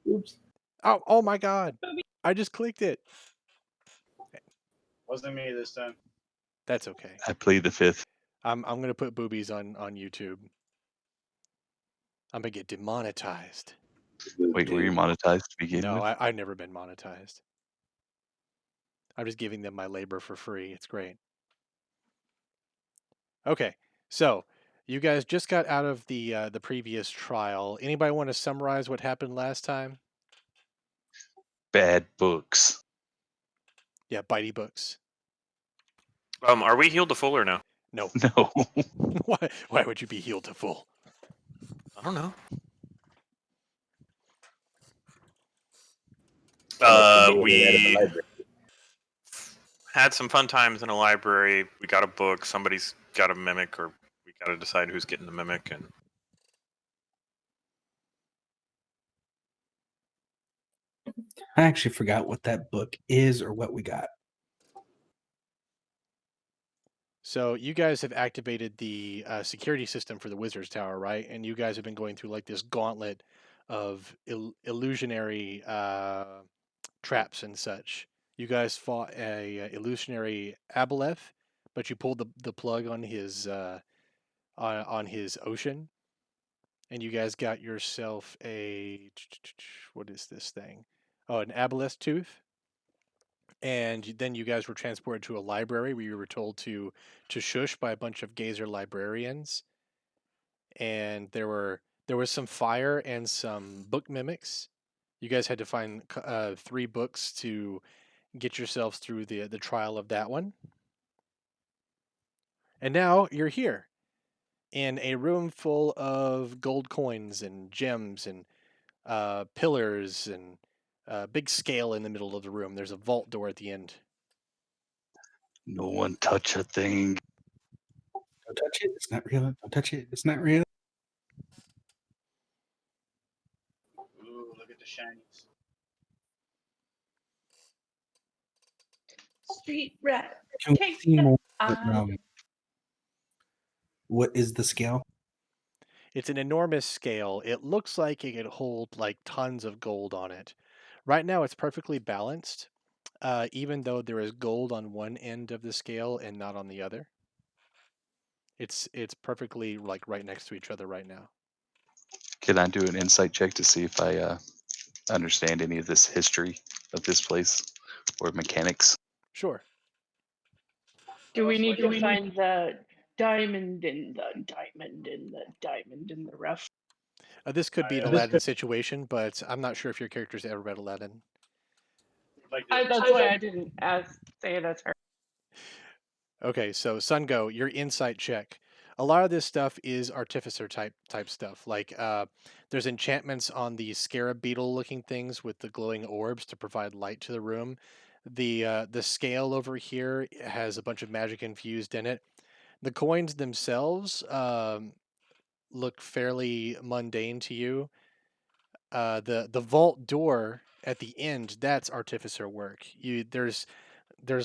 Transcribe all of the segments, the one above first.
Oops. Oh my God! I just clicked it. Wasn't me this time. That's okay. I plead the fifth. I'm gonna put boobies on YouTube. I'm gonna get demonetized. Wait, were you monetized to begin No, with? I've never been monetized. I'm just giving them my labor for free. It's great. Okay, so you guys just got out of the previous trial. Anybody want to summarize what happened last time? Bad books. Yeah, bitey books. Are we healed to full or no? No. No. Why would you be healed to full? I don't know. We had some fun times in a library. We got a book. Somebody's got a mimic, or we got to decide who's getting the mimic. And I actually forgot what that book is or what we got. So you guys have activated the security system for the Wizard's Tower, right? And you guys have been going through like this gauntlet of illusionary traps and such. You guys fought a illusionary aboleth, but you pulled the plug on his ocean, and you guys got yourself a what is this thing? Oh, an aboleth tooth. And then you guys were transported to a library where you were told to shush by a bunch of gazer librarians, and there was some fire and some book mimics. You guys had to find 3 books to get yourselves through the trial of that one. And now you're here in a room full of gold coins and gems and pillars and a big scale in the middle of the room. There's a vault door at the end. No one touch a thing. Don't touch it. It's not real. Don't touch it. It's not real. Ooh, look at the shinies. Street rat. Can we Take see that more? eye. What is the scale? It's an enormous scale. It looks like it could hold like tons of gold on it. Right now, it's perfectly balanced, even though there is gold on one end of the scale and not on the other. It's perfectly like right next to each other right now. Can I do an insight check to see if I understand any of this history of this place or mechanics? Sure. Do we need to find the diamond in the diamond in the diamond in the rough? This could be an Aladdin situation, but I'm not sure if your character's ever read Aladdin. That's why I didn't say it as her. Okay, so Sungo, your insight check. A lot of this stuff is artificer type stuff. Like there's enchantments on the scarab beetle looking things with the glowing orbs to provide light to the room. The scale over here has a bunch of magic infused in it. The coins themselves look fairly mundane to you. The vault door at the end, that's artificer work. There's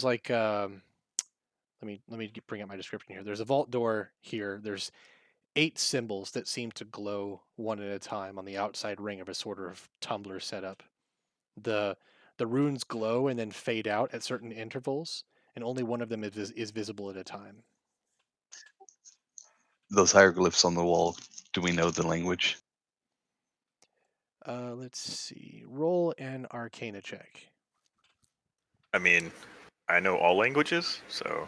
like let me bring up my description here. There's a vault door here. There's 8 symbols that seem to glow one at a time on the outside ring of a sort of tumbler setup. The runes glow and then fade out at certain intervals, and only one of them is visible at a time. Those hieroglyphs on the wall, do we know the language? Let's see. Roll an Arcana check. I mean, I know all languages, so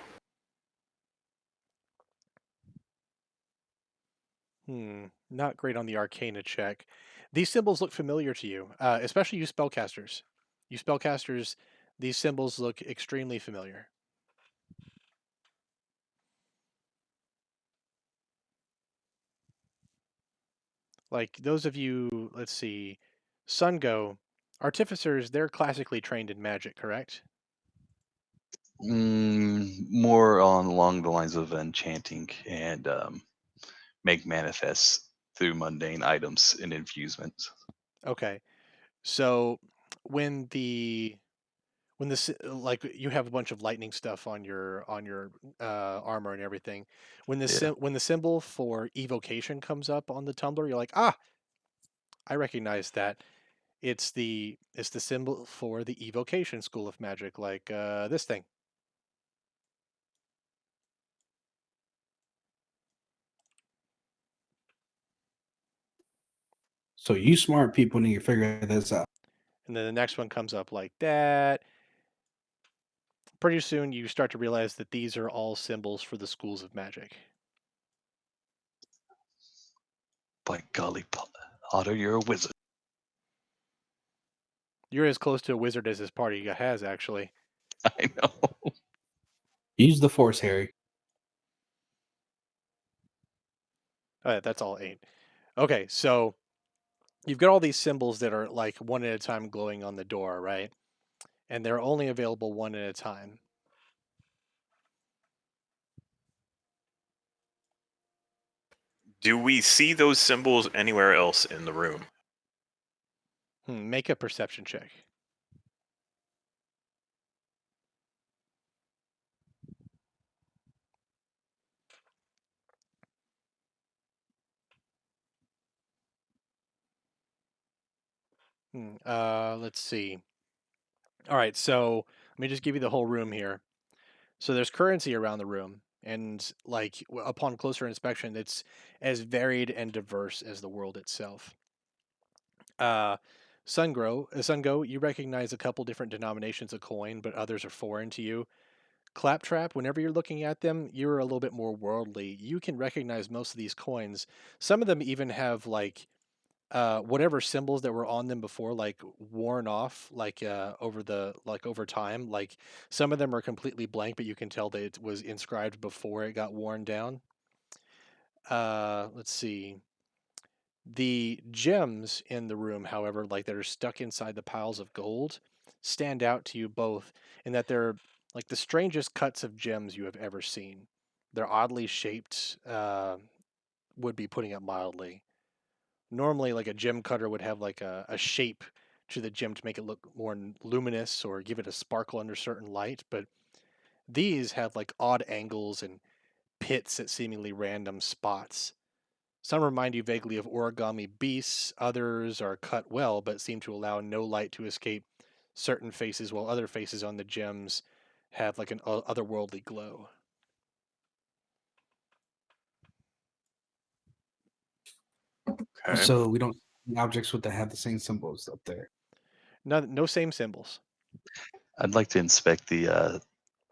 Not great on the Arcana check. These symbols look familiar to you, especially you spellcasters. You spellcasters, these symbols look extremely familiar. Like those of you, let's see, Sungo, artificers, they're classically trained in magic, correct? More on along the lines of enchanting and make manifests through mundane items and infusements. Okay. So when like you have a bunch of lightning stuff on your armor and everything, when when the symbol for evocation comes up on the tumbler, you're like, ah, I recognize that. It's the symbol for the evocation school of magic, like this thing. So you smart people need to figure this out. And then the next one comes up like that. Pretty soon you start to realize that these are all symbols for the schools of magic. By golly, Otto, you're a wizard. You're as close to a wizard as this party has, actually. I know. Use the force, Harry. That's all 8. Okay, so you've got all these symbols that are like one at a time glowing on the door, right? And they're only available one at a time. Do we see those symbols anywhere else in the room? Make a perception check. Let's see. All right, so let me just give you the whole room here. So there's currency around the room, and like upon closer inspection, it's as varied and diverse as the world itself. Sungo, you recognize a couple different denominations of coin, but others are foreign to you. Claptrap, whenever you're looking at them, you're a little bit more worldly. You can recognize most of these coins. Some of them even have like whatever symbols that were on them before, like worn off, like over time. Like some of them are completely blank, but you can tell that it was inscribed before it got worn down. Let's see. The gems in the room, however, like that are stuck inside the piles of gold, stand out to you both in that they're like the strangest cuts of gems you have ever seen. They're oddly shaped, would be putting it mildly. Normally, like a gem cutter would have like a shape to the gem to make it look more luminous or give it a sparkle under certain light, but these have like odd angles and pits at seemingly random spots. Some remind you vaguely of origami beasts, others are cut well but seem to allow no light to escape certain faces, while other faces on the gems have like an otherworldly glow. Okay. So we don't see objects with that have the same symbols up there. No same symbols. I'd like to inspect the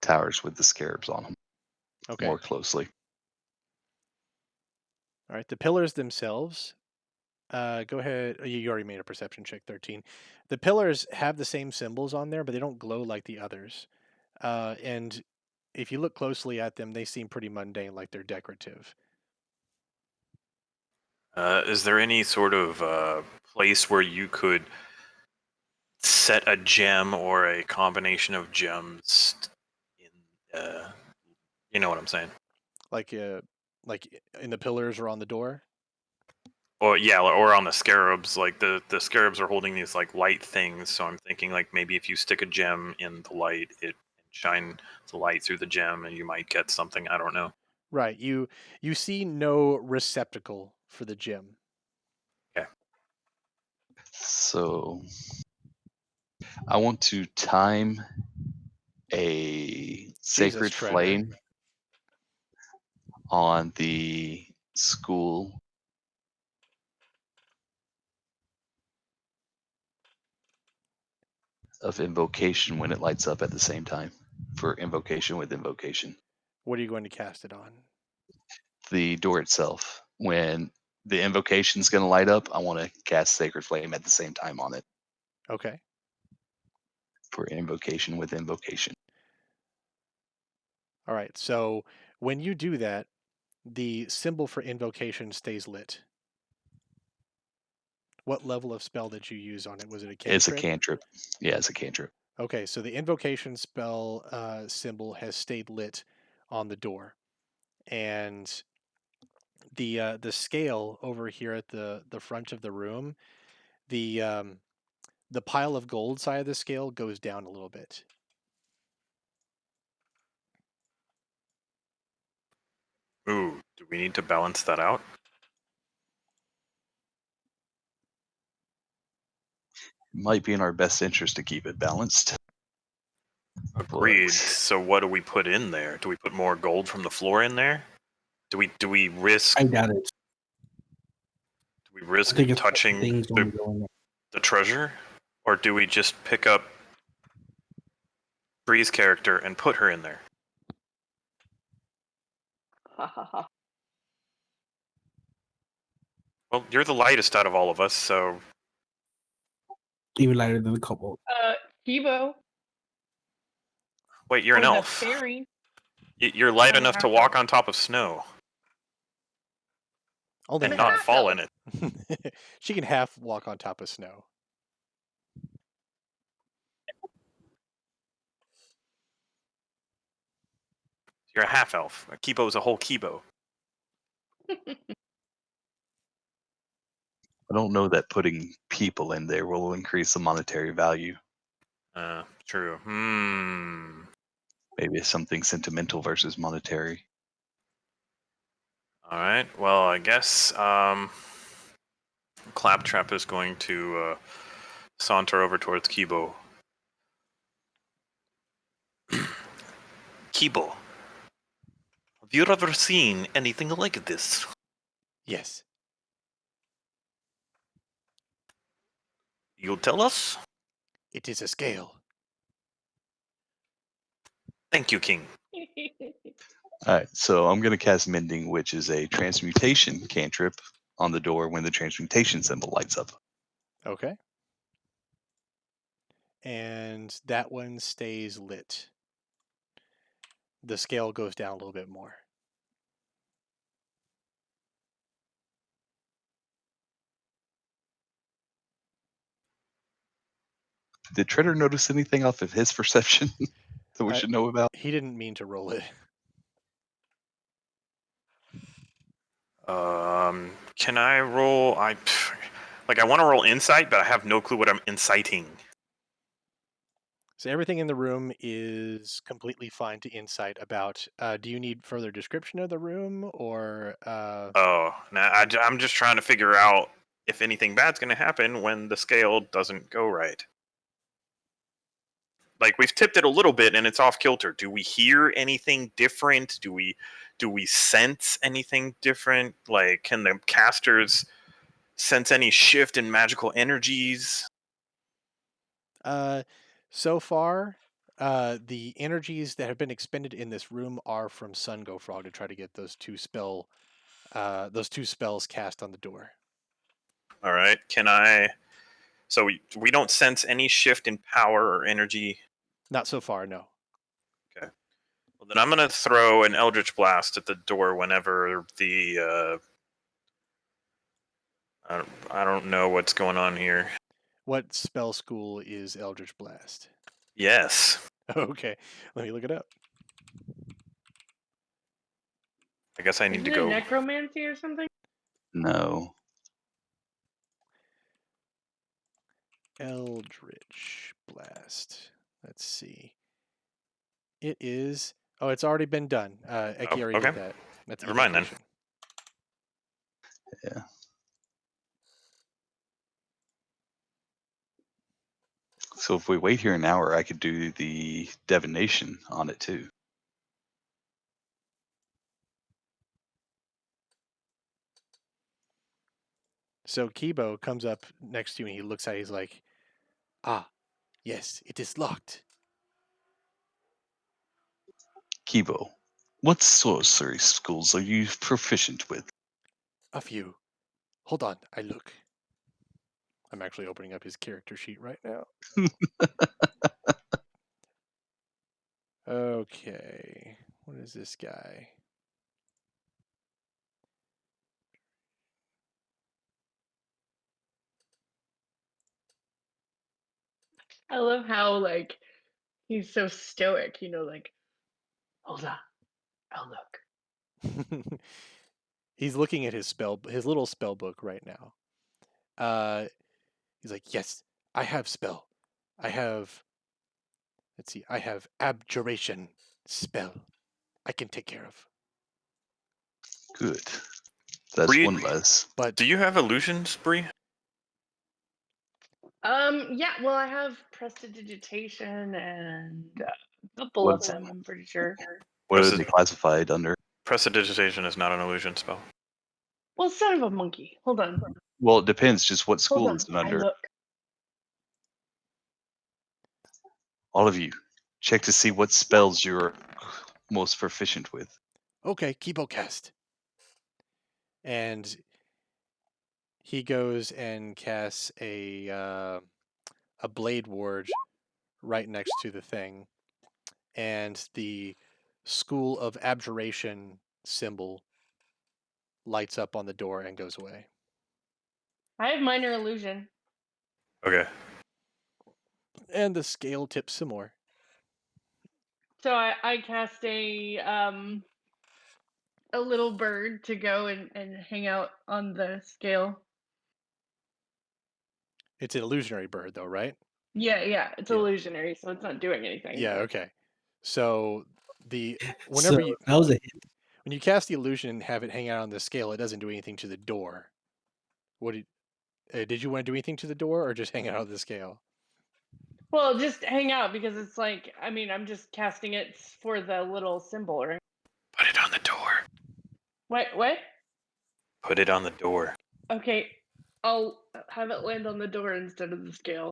towers with the scarabs on them Okay. more closely. All right. The pillars themselves. Go ahead. You already made a perception check, 13. The pillars have the same symbols on there, but they don't glow like the others. And if you look closely at them, they seem pretty mundane, like they're decorative. Is there any sort of place where you could set a gem or a combination of gems in, you know what I'm saying? Like in the pillars or on the door. Or yeah, or on the scarabs, like the scarabs are holding these like light things, so I'm thinking like maybe if you stick a gem in the light, it shine the light through the gem and you might get something, I don't know. Right. You see no receptacle for the gem. Okay. So I want to time a sacred Treasure. flame on the school of invocation when it lights up at the same time for invocation with invocation. What are you going to cast it on? The door itself. When the invocation's going to light up, I want to cast sacred flame at the same time on it Okay. for invocation with invocation. All right. So when you do that, the symbol for invocation stays lit. What level of spell did you use on it? Was it a cantrip? It's a cantrip. Yeah, it's a cantrip. Okay, so the invocation spell symbol has stayed lit on the door, and the scale over here at the front of the room, the pile of gold side of the scale goes down a little bit. Ooh, do we need to balance that out? Might be in our best interest to keep it balanced. Agreed. But So what do we put in there? Do we put more gold from the floor in there? Do we risk I doubt it. I think it's touching things only going up. the treasure? Or do we just pick up Bree's character and put her in there? Ha ha ha. Well, you're the lightest out of all of us, so Even lighter than the couple. Kibo. wait, you're an or the elf. fairy. You're light or the enough to half walk elf. on top of snow Only and a not half fall elf. in it. She can half walk on top of snow. You're a half elf. A Kibo is a whole Kibo. I don't know that putting people in there will increase the monetary value. True. Maybe it's something sentimental versus monetary. All right. Well, I guess Claptrap is going to saunter over towards Kibo. Kibo, have you ever seen anything like this? Yes. You'll tell us? It is a scale. Thank you, King. Alright, so I'm going to cast Mending, which is a transmutation cantrip on the door when the transmutation symbol lights up. Okay. And that one stays lit. The scale goes down a little bit more. Did Treader notice anything off of his perception that we Uh, should know about? He didn't mean to roll it. Can I roll? I want to roll insight, but I have no clue what I'm inciting. So everything in the room is completely fine to insight about. Do you need further description of the room, or? Oh, nah, I'm just trying to figure out if anything bad's going to happen when the scale doesn't go right. Like, we've tipped it a little bit and it's off kilter. Do we hear anything different? Do we sense anything different? Like, can the casters sense any shift in magical energies? So far, the energies that have been expended in this room are from Sun Go Frog to try to get those two spells cast on the door. All right. Can I? So we don't sense any shift in power or energy. Not so far, no. Okay. Well, then I'm gonna throw an Eldritch Blast at the door whenever the I don't know what's going on here. What spell school is Eldritch Blast? Yes. Okay, let me look it up. I guess I need Isn't to it go. necromancy or something? No. Eldritch Blast. Let's see. It is. Oh, it's already been done. Eki already did okay. that. That's Never mind then. evocation. Yeah. So if we wait here an hour, I could do the divination on it too. So Kibo comes up next to you and he looks at it. He's like, "Ah, yes, it is locked." Kibo, what sorcery schools are you proficient with? A few. Hold on, I look. I'm actually opening up his character sheet right now. Okay, what is this guy? I love how like he's so stoic, like hold on, I'll look. He's looking at his little spell book right now. He's like, "Yes, I have spell. I have. Let's see. I have abjuration spell. I can take care of." Good. That's Bree, one less. But do you have illusions, Bree? Yeah. Well, I have prestidigitation and a couple What's- of them. I'm pretty sure. What are Presti- they classified under? Prestidigitation is not an illusion spell. Well, son of a monkey. Hold on. Well, it depends just what Hold school on. is it I under. look. All of you, check to see what spells you're most proficient with. Okay, Kibo cast. And he goes and casts a blade ward right next to the thing, and the School of Abjuration symbol lights up on the door and goes away. I have minor illusion. Okay. And the scale tips some more. So I cast a little bird to go and hang out on the scale. It's an illusionary bird, though, right? Yeah. It's Yeah. illusionary, so it's not doing anything. Yeah. but- Okay. So So that was a hit. when you cast the illusion and have it hang out on the scale, it doesn't do anything to the door. Did you want to do anything to the door or just hang out on the scale? Well, just hang out because it's like I'm just casting it for the little symbol, right? Put it on the door. What? Put it on the door. Okay, I'll have it land on the door instead of the scale.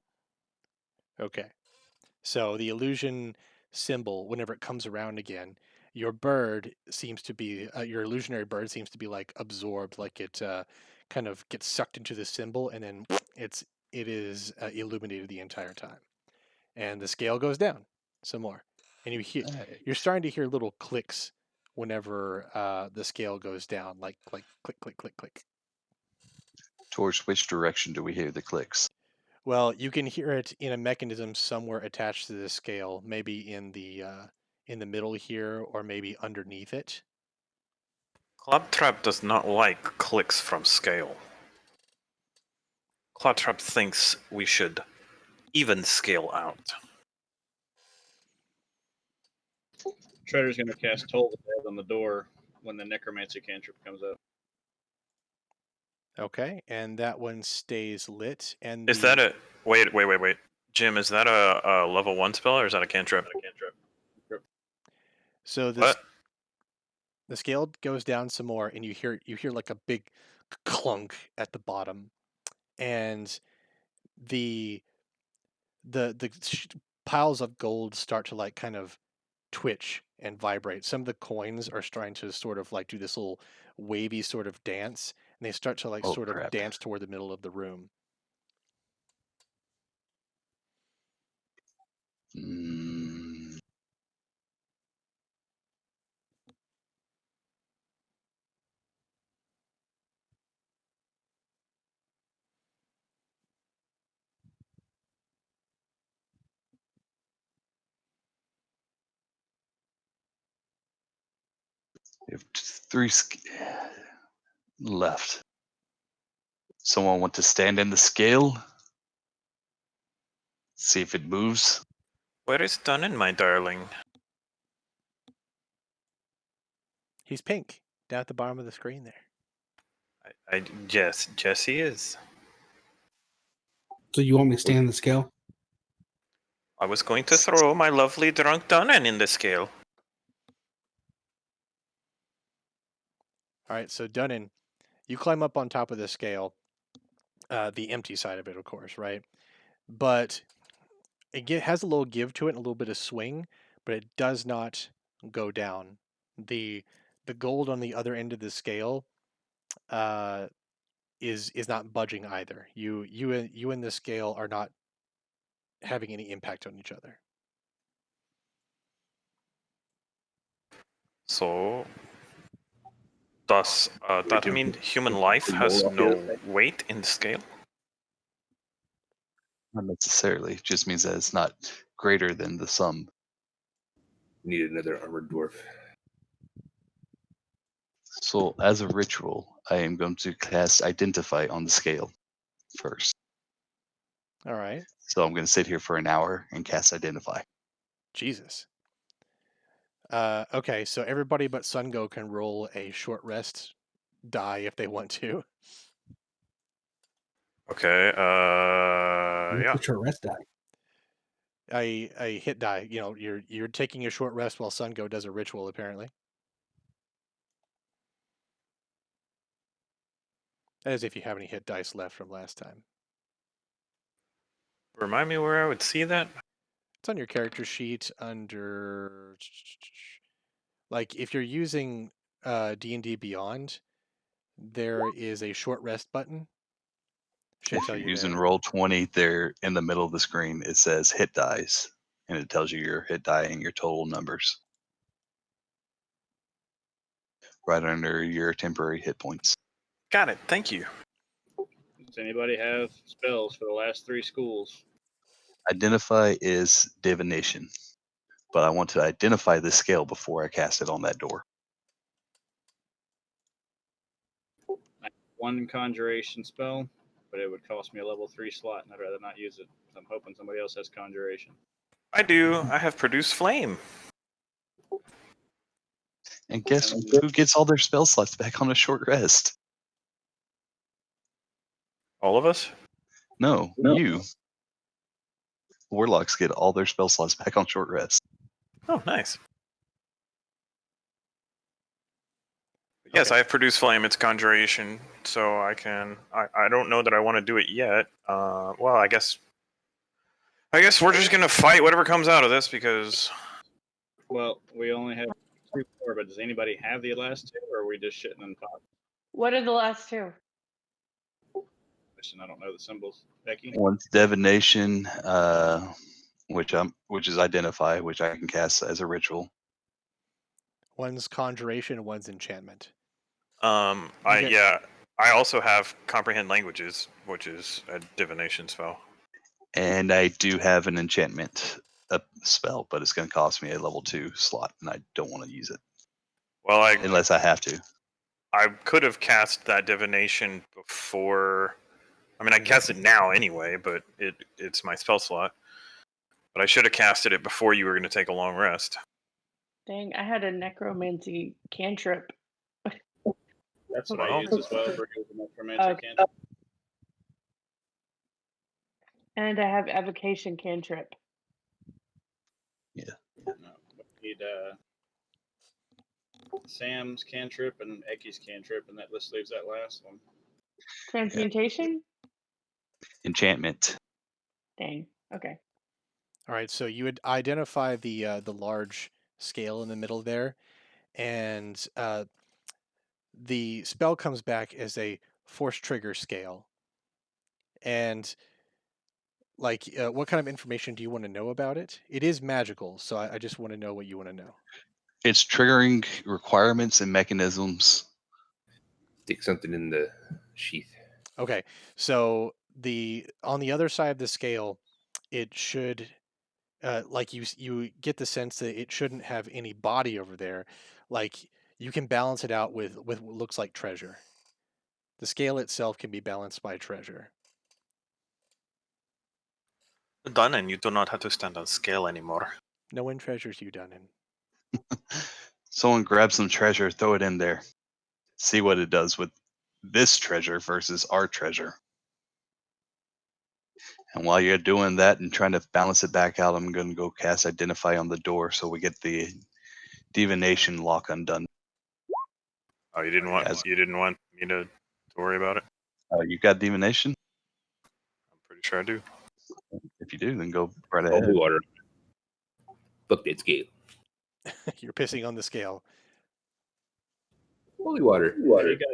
Okay. So the illusion symbol, whenever it comes around again, your bird seems to be your illusionary bird seems to be like absorbed, like it kind of gets sucked into the symbol, and then it is illuminated the entire time. And the scale goes down some more, and you're starting to hear little clicks whenever the scale goes down, like click click click click. Towards which direction do we hear the clicks? Well, you can hear it in a mechanism somewhere attached to the scale, maybe in the middle here, or maybe underneath it. Claptrap does not like clicks from scale. Claptrap thinks we should even scale out. Shredder's gonna cast Toll the Dead on the door when the necromancy cantrip comes up. Okay, and that one stays lit. And Is that a wait? Jim, is that a level 1 spell or is that a cantrip? so What? the scale goes down some more, and you hear like a big clunk at the bottom, and the piles of gold start to like kind of twitch and vibrate. Some of the coins are starting to sort of like do this little wavy sort of dance, and they start to like Oh, sort of crap. dance toward the middle of the room. Mm, we have 3 left. Someone want to stand in the scale? See if it moves. Where is Dunnan, my darling? He's pink down at the bottom of the screen there. Yes, he is. So you want me to stand in the scale? I was going to throw my lovely drunk Dunnan in the scale. All right, so Dunnan, you climb up on top of the scale, the empty side of it, of course, right? But it has a little give to it, and a little bit of swing, but it does not go down. The gold on the other end of the scale is not budging either. You and the scale are not having any impact on each other. So, does that mean human life has no weight in the scale? Not necessarily. It just means that it's not greater than the sum. Need another armored dwarf. So, as a ritual, I am going to cast Identify on the scale first. All right. So, I'm going to sit here for an hour and cast Identify. Jesus. Okay, so everybody but Sungo can roll a short rest die if they want to. Okay, Yeah. What's your rest die? A hit die. You know, you're taking a short rest while Sungo does a ritual. Apparently, that is if you have any hit dice left from last time. Remind me where I would see that. It's on your character sheet under, like, if you're using D&D Beyond, there is a short rest button. Should If tell you're you using there. Roll20, there in the middle of the screen it says hit dice, and it tells you your hit die and your total numbers right under your temporary hit points. Got it. Thank you. Does anybody have spells for the last 3 schools? Identify is divination, but I want to identify the scale before I cast it on that door. I have 1 conjuration spell, but it would cost me a level 3 slot, and I'd rather not use it. I'm hoping somebody else has conjuration. I do. I have produce flame. And guess who gets all their spell slots back on a short rest? All of us. No, you. Warlocks get all their spell slots back on short rest. Oh, nice. Yes, Okay. I have produce flame. It's conjuration, so I can. I don't know that I want to do it yet. Well, I guess we're just gonna fight whatever comes out of this because Well, we only have 2 more, but does anybody have the last 2, or are we just shitting in pot? What are the last 2? I don't know the symbols. Becky? One's divination, which is identify, which I can cast as a ritual. One's conjuration, one's enchantment. I also have comprehend languages, which is a divination spell. And I do have an enchantment spell, but it's going to cost me a level 2 slot, and I don't want to use it. Well, Unless I have to. I could have cast that divination before. I mean, I cast it now anyway, but it's my spell slot. But I should have casted it before you were going to take a long rest. Dang, I had a necromancy cantrip. That's what I Well. use as well for using necromancy Okay. cantrip. And I have evocation cantrip. No, we need Sam's cantrip and Eki's cantrip, and that list leaves that last one. Transmutation? Enchantment. Dang. Okay. All right, so you would identify the large scale in the middle there, and the spell comes back as a force trigger scale. And like, what kind of information do you want to know about it? It is magical, so I just want to know what you want to know. It's triggering requirements and mechanisms. Stick something in the sheath. Okay, so on the other side of the scale, it should, like, you get the sense that it shouldn't have any body over there. Like, you can balance it out with what looks like treasure. The scale itself can be balanced by treasure. Done, and you do not have to stand on scale anymore. No one treasures you, Dunnan. Someone grab some treasure, throw it in there. See what it does with this treasure versus our treasure. And while you're doing that and trying to balance it back out, I'm going to go cast Identify on the door so we get the divination lock undone. Oh, you didn't want me to worry about it? You got divination? I'm pretty sure I do. If you do, then go right Holy ahead. water. Book that scale. You're pissing on the scale. Holy water. There you go.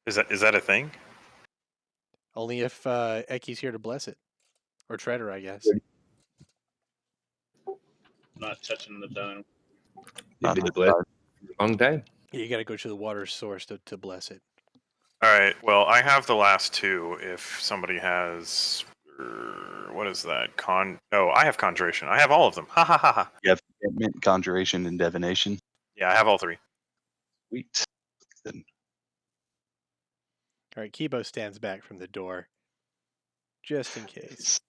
Is that a thing? Only if Eki's here to bless it. Or Treader, I guess. Not touching the dome. They've been blessed for a long time. Yeah, you got to go to the water source to bless it. All right. Well, I have the last 2. If somebody has, what is that? Oh, I have conjuration. I have all of them. Ha ha ha ha. You have enchantment, conjuration, and divination. Yeah, I have all 3. Sweet. Then All right, Kibo stands back from the door. Just in case.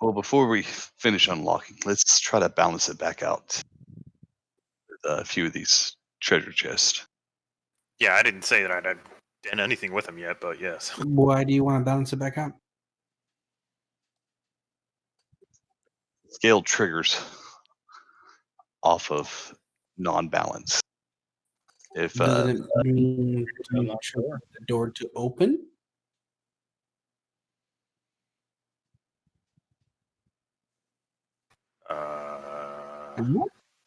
well, before we finish unlocking, let's try to balance it back out with a few of these treasure chests. Yeah, I didn't say that I'd done anything with them yet, but yes. Why do you want to balance it back out? Scale triggers off of non-balance. If Doesn't it mean to Unlock trigger door. the door to open?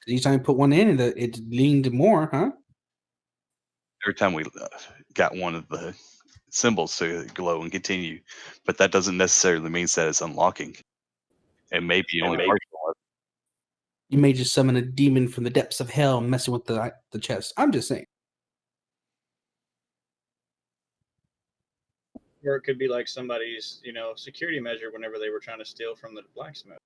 Each time you put one in, it leaned more, huh? every time we got one of the symbols to glow and continue, but that doesn't necessarily mean that it's unlocking. It may be only partial. You may just summon a demon from the depths of hell messing with the chest. I'm just saying. Or it could be like somebody's, security measure whenever they were trying to steal from the blacksmith.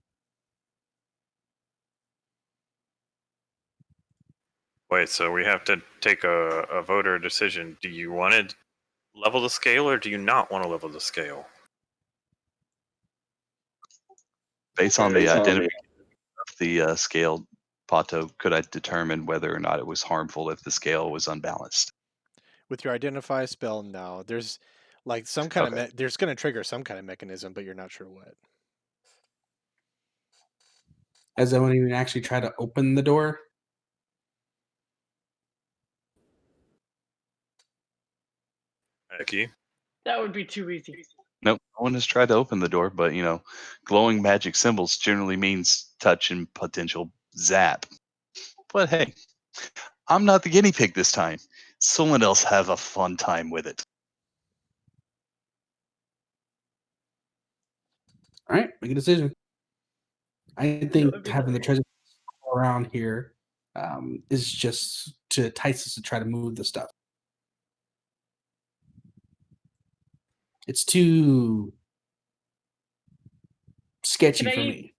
Wait, so we have to take a voter decision. Do you want to level the scale or do you not want to level the scale? Based on the identity of the scale, Pato, could I determine whether or not it was harmful if the scale was unbalanced? With your identify spell, no. There's like some kind Okay. of there's going to trigger some kind of mechanism, but you're not sure what. Has anyone even actually tried to open the door? Becky? That would be too easy. Nope, no one has tried to open the door, but glowing magic symbols generally means touch and potential zap. But hey, I'm not the guinea pig this time. Someone else have a fun time with it. All right, make a decision. I think would be having the cool. treasure around here is just to entice us to try to move the stuff. It's too sketchy Can I for use- me.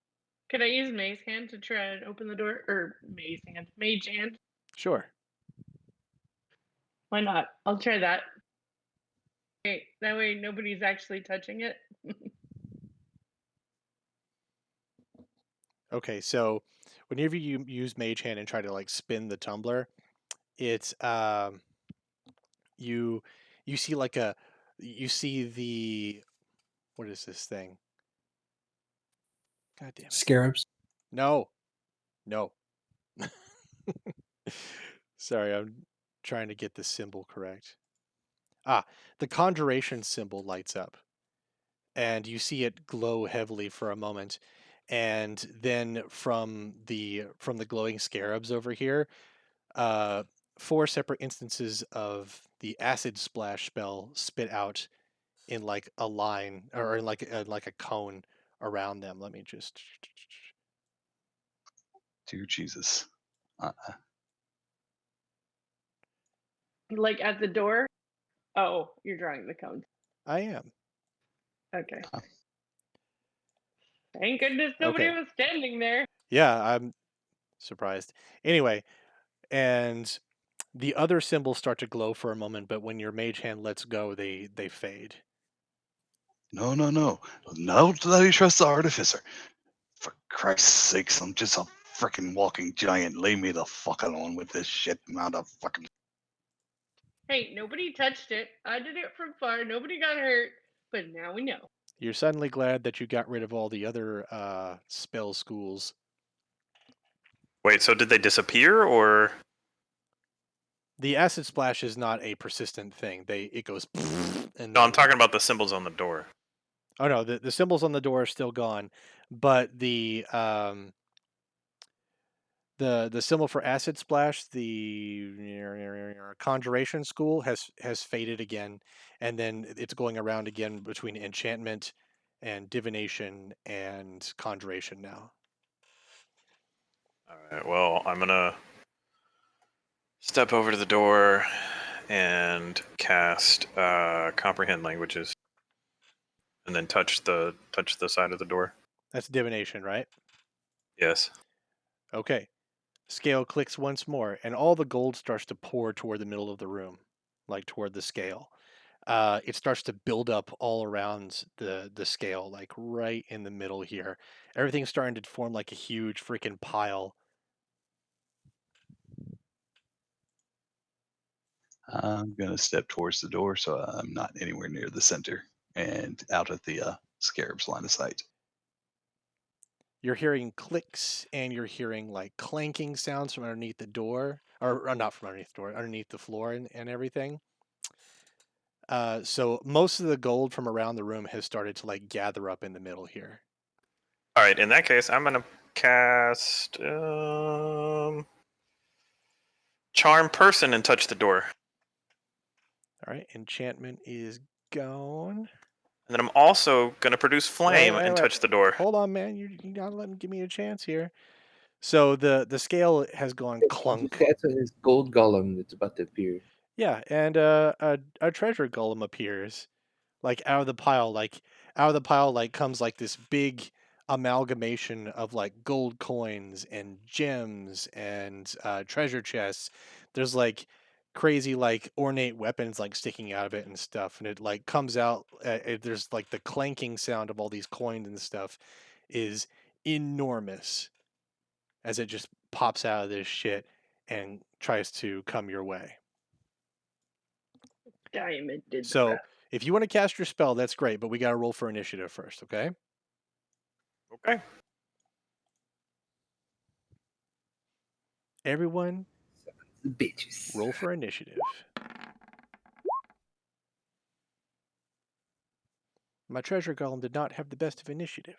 Could I use Maze Hand to try and open the door? Or Mage Hand? Sure. Why not? I'll try that. Okay, that way nobody's actually touching it. Okay, so whenever you use Mage Hand and try to like spin the tumbler, it's you see like you see the what is this thing? God damn it. Scarabs. No. Sorry, I'm trying to get the symbol correct. The conjuration symbol lights up. And you see it glow heavily for a moment. And then from the glowing scarabs over here, 4 separate instances of the acid splash spell spit out in like a line or in like a cone around them. Let me just. Dear Jesus. Like at the door? Oh, you're drawing the cones. I am. Okay. Thank goodness nobody Okay. was standing there. Yeah, I'm surprised. Anyway, and the other symbols start to glow for a moment, but when your mage hand lets go, they fade. No. No, let me trust the artificer. For Christ's sakes, I'm just a freaking walking giant. Leave me the fuck alone with this shit, motherfucking. Hey, nobody touched it. I did it from far. Nobody got hurt. But now we know. You're suddenly glad that you got rid of all the other spell schools. Wait, so did they disappear or? The acid splash is not a persistent thing. It goes and No, I'm then, talking about the symbols on the door. oh no, the symbols on the door are still gone, but the symbol for acid splash, the conjuration school has faded again, and then it's going around again between enchantment and divination and conjuration now. All right, well, I'm gonna step over to the door and cast comprehend languages, and then touch the side of the door. That's divination, right? Yes. Okay. Scale clicks once more, and all the gold starts to pour toward the middle of the room, like toward the scale. It starts to build up all around the scale, like right in the middle here. Everything's starting to form like a huge freaking pile. I'm gonna step towards the door so I'm not anywhere near the center and out of the scarab's line of sight. You're hearing clicks and you're hearing like clanking sounds from underneath the door, or not from underneath the door, underneath the floor and everything. So most of the gold from around the room has started to like gather up in the middle here. All right, in that case, I'm gonna cast Charm Person and touch the door. All right, enchantment is gone. And then I'm also gonna produce flame and Wait. touch the door. Hold on, man. You gotta let me give me a chance here. So the scale has gone clunk. That's on his gold golem that's about to appear. Yeah, and a treasure golem appears, like out of the pile. Like out of the pile, like comes like this big amalgamation of like gold coins and gems and treasure chests. There's like crazy like ornate weapons like sticking out of it and stuff, and it like comes out. There's like the clanking sound of all these coins and stuff is enormous as it just pops out of this shit and tries to come your way. Diamond in the So rough. if you want to cast your spell, that's great, but we got to roll for initiative first, okay? Okay. Everyone, Bitches. roll for initiative. My treasure golem did not have the best of initiative.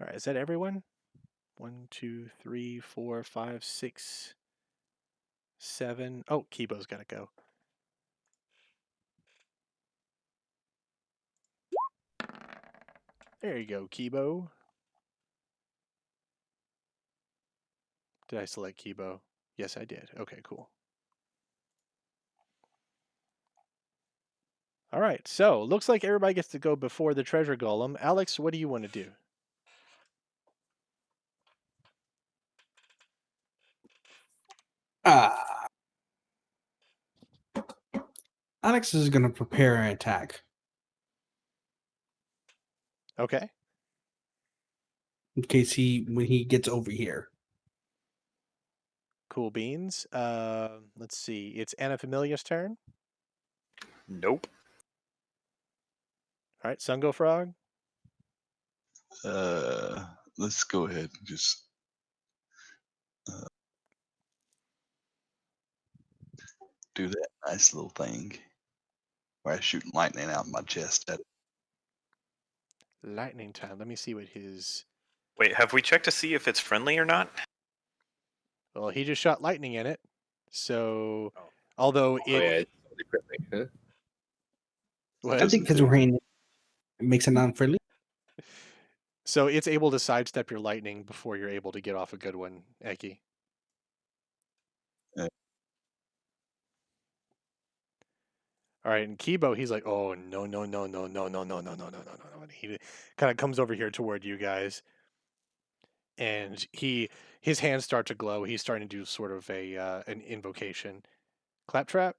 All right, is that everyone? 1, 2, 3, 4, 5, 6, 7. Oh, Kibo's got to go. There you go, Kibo. Did I select Kibo? Yes, I did. Okay, cool. All right, so looks like everybody gets to go before the treasure golem. Alex, what do you want to do? Alex is going to prepare an attack Okay. in case when he gets over here. Cool beans. Let's see. It's Anna Familia's turn. Nope. All right, Sungo Frog. Let's go ahead and just do that nice little thing where I shoot lightning out of my chest at it. Lightning time. Let me see what his. Wait, have we checked to see if it's friendly or not? Well, he just shot lightning in it. So, Oh. although Oh, it. yeah, it's totally friendly, huh? What? I think because rain makes it non-friendly. So it's able to sidestep your lightning before you're able to get off a good one, Eki. Yeah. All right, and Kibo, he's like, oh no. He kind of comes over here toward you guys, and his hands start to glow. He's starting to do sort of an invocation. Claptrap.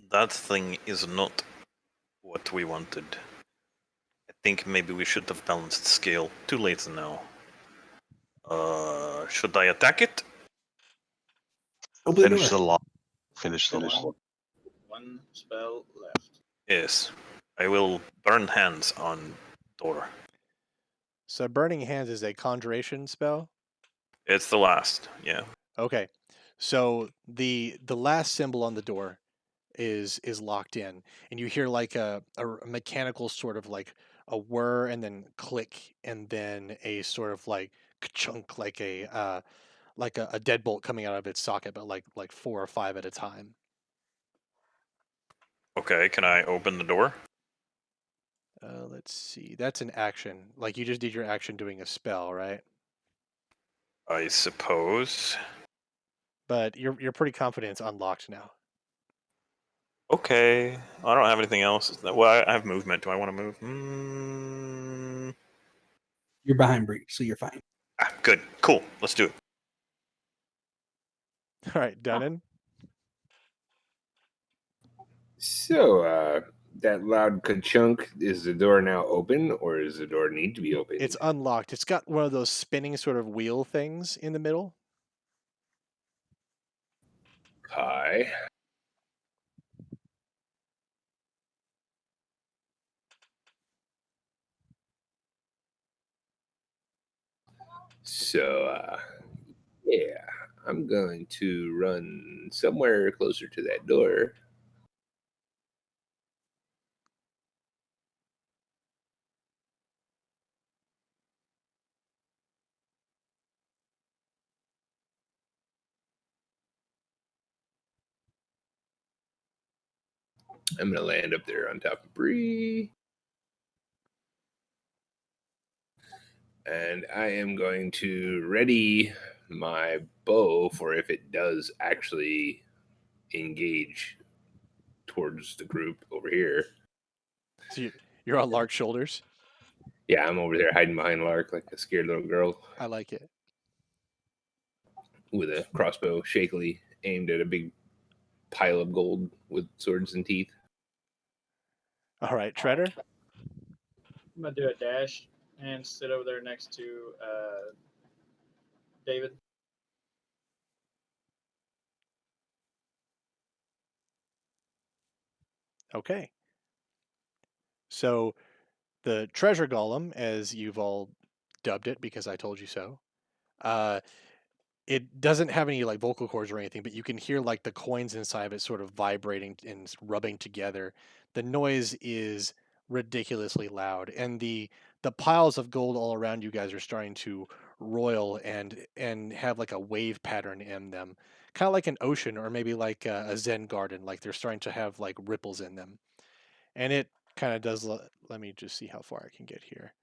That thing is not what we wanted. I think maybe we should have balanced the scale. Too late now. Should I attack it? Open the Finish door. the lock. Finish the Finish. lock. One spell left. Yes. I will burn hands on door. So burning hands is a conjuration spell. It's the last. Yeah. Okay, so the last symbol on the door is locked in, and you hear like a mechanical sort of like a whir and then click and then a sort of like chunk like a deadbolt coming out of its socket, but like 4 or 5 at a time. Okay, can I open the door? Let's see. That's an action. Like you just did your action doing a spell, right? I suppose. But you're pretty confident it's unlocked now. Okay. I don't have anything else. Well, I have movement. Do I want to move? You're behind Bree, so you're fine. Good. Cool. Let's do it. All right, Dunnan. So, that loud ka-chunk, is the door now open, or does the door need to be open? It's unlocked. It's got one of those spinning sort of wheel things in the middle. Hi. So, yeah, I'm going to run somewhere closer to that door. I'm going to land up there on top of Bree. And I am going to ready my bow for if it does actually engage towards the group over here. So you're on Lark's shoulders. Yeah, I'm over there hiding behind Lark like a scared little girl I like it. with a crossbow shakily aimed at a big pile of gold with swords and teeth. All right, Treader. I'm gonna do a dash and sit over there next to David. Okay. So the treasure golem, as you've all dubbed it because I told you so, it doesn't have any like vocal cords or anything, but you can hear like the coins inside of it sort of vibrating and rubbing together. The noise is ridiculously loud, and the piles of gold all around you guys are starting to roil and have like a wave pattern in them, kind of like an ocean or maybe like a Zen garden. Like they're starting to have like ripples in them, and it kind of does. Let me just see how far I can get here.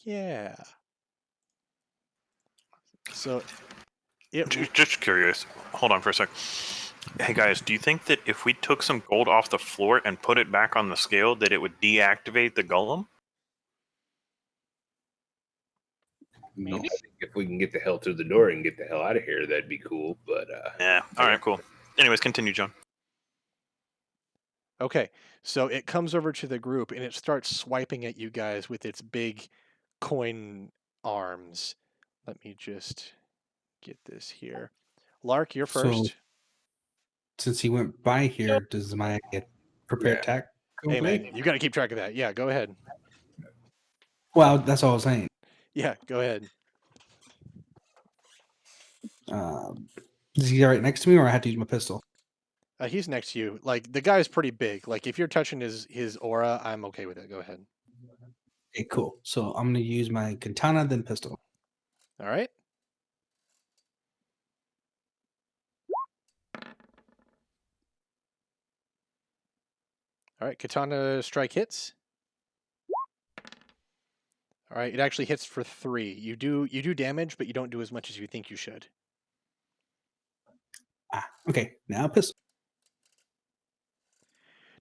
Yeah. So it Just curious. Hold on for a sec. Hey guys, do you think that if we took some gold off the floor and put it back on the scale, that it would deactivate the golem? I think if we can get the hell through the door and get the hell out of here, that'd be cool. But Yeah. All right. Cool. Anyways, continue, John. Okay, so it comes over to the group and it starts swiping at you guys with its big coin arms. Let me just get this here. Lark, you're So- first. Since he went by here, does my prepared Yeah. attack go Hey away? man, you got to keep track of that. Yeah, go ahead. Well, that's all I was saying. Yeah, go ahead. Is he right next to me, or I have to use my pistol? He's next to you. Like the guy's pretty big. Like if you're touching his aura, I'm okay with it. Go ahead. Okay, cool. So I'm gonna use my katana, then pistol. All right. All right, katana strike hits. All right, it actually hits for 3. You do damage, but you don't do as much as you think you should. Okay, now pistol.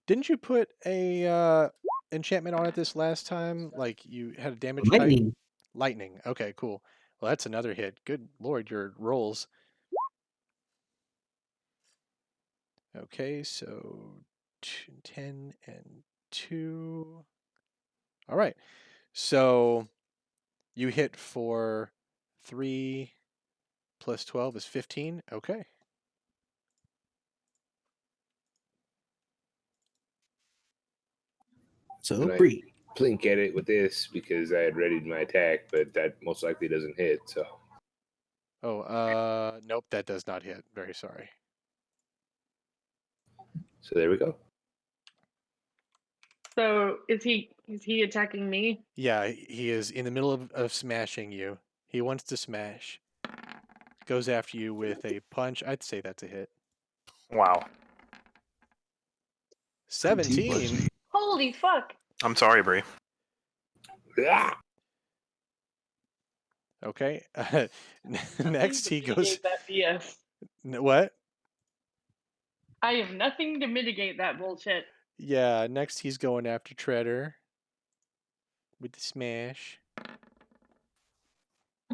Didn't you put a enchantment on it this last time? Like you had a damage type? Lightning. Lightning. Okay, cool. Well, that's another hit. Good lord, your rolls. Okay, so 10 and 2. All right. So you hit for 3 plus 12 is 15. Okay. So Right. Bree. blink at it with this because I had readied my attack, but that most likely doesn't hit. So Oh, nope, that does not hit. Very sorry. there we go. So is he attacking me? Yeah, he is in the middle of smashing you. He wants to smash. Goes after you with a punch. I'd say that's a hit. Wow. 17. Holy fuck! I'm sorry, Bree. Okay. Nothing Next, to he goes. mitigate that BS. What? I have nothing to mitigate that bullshit. Yeah. Next, he's going after Treader with the smash.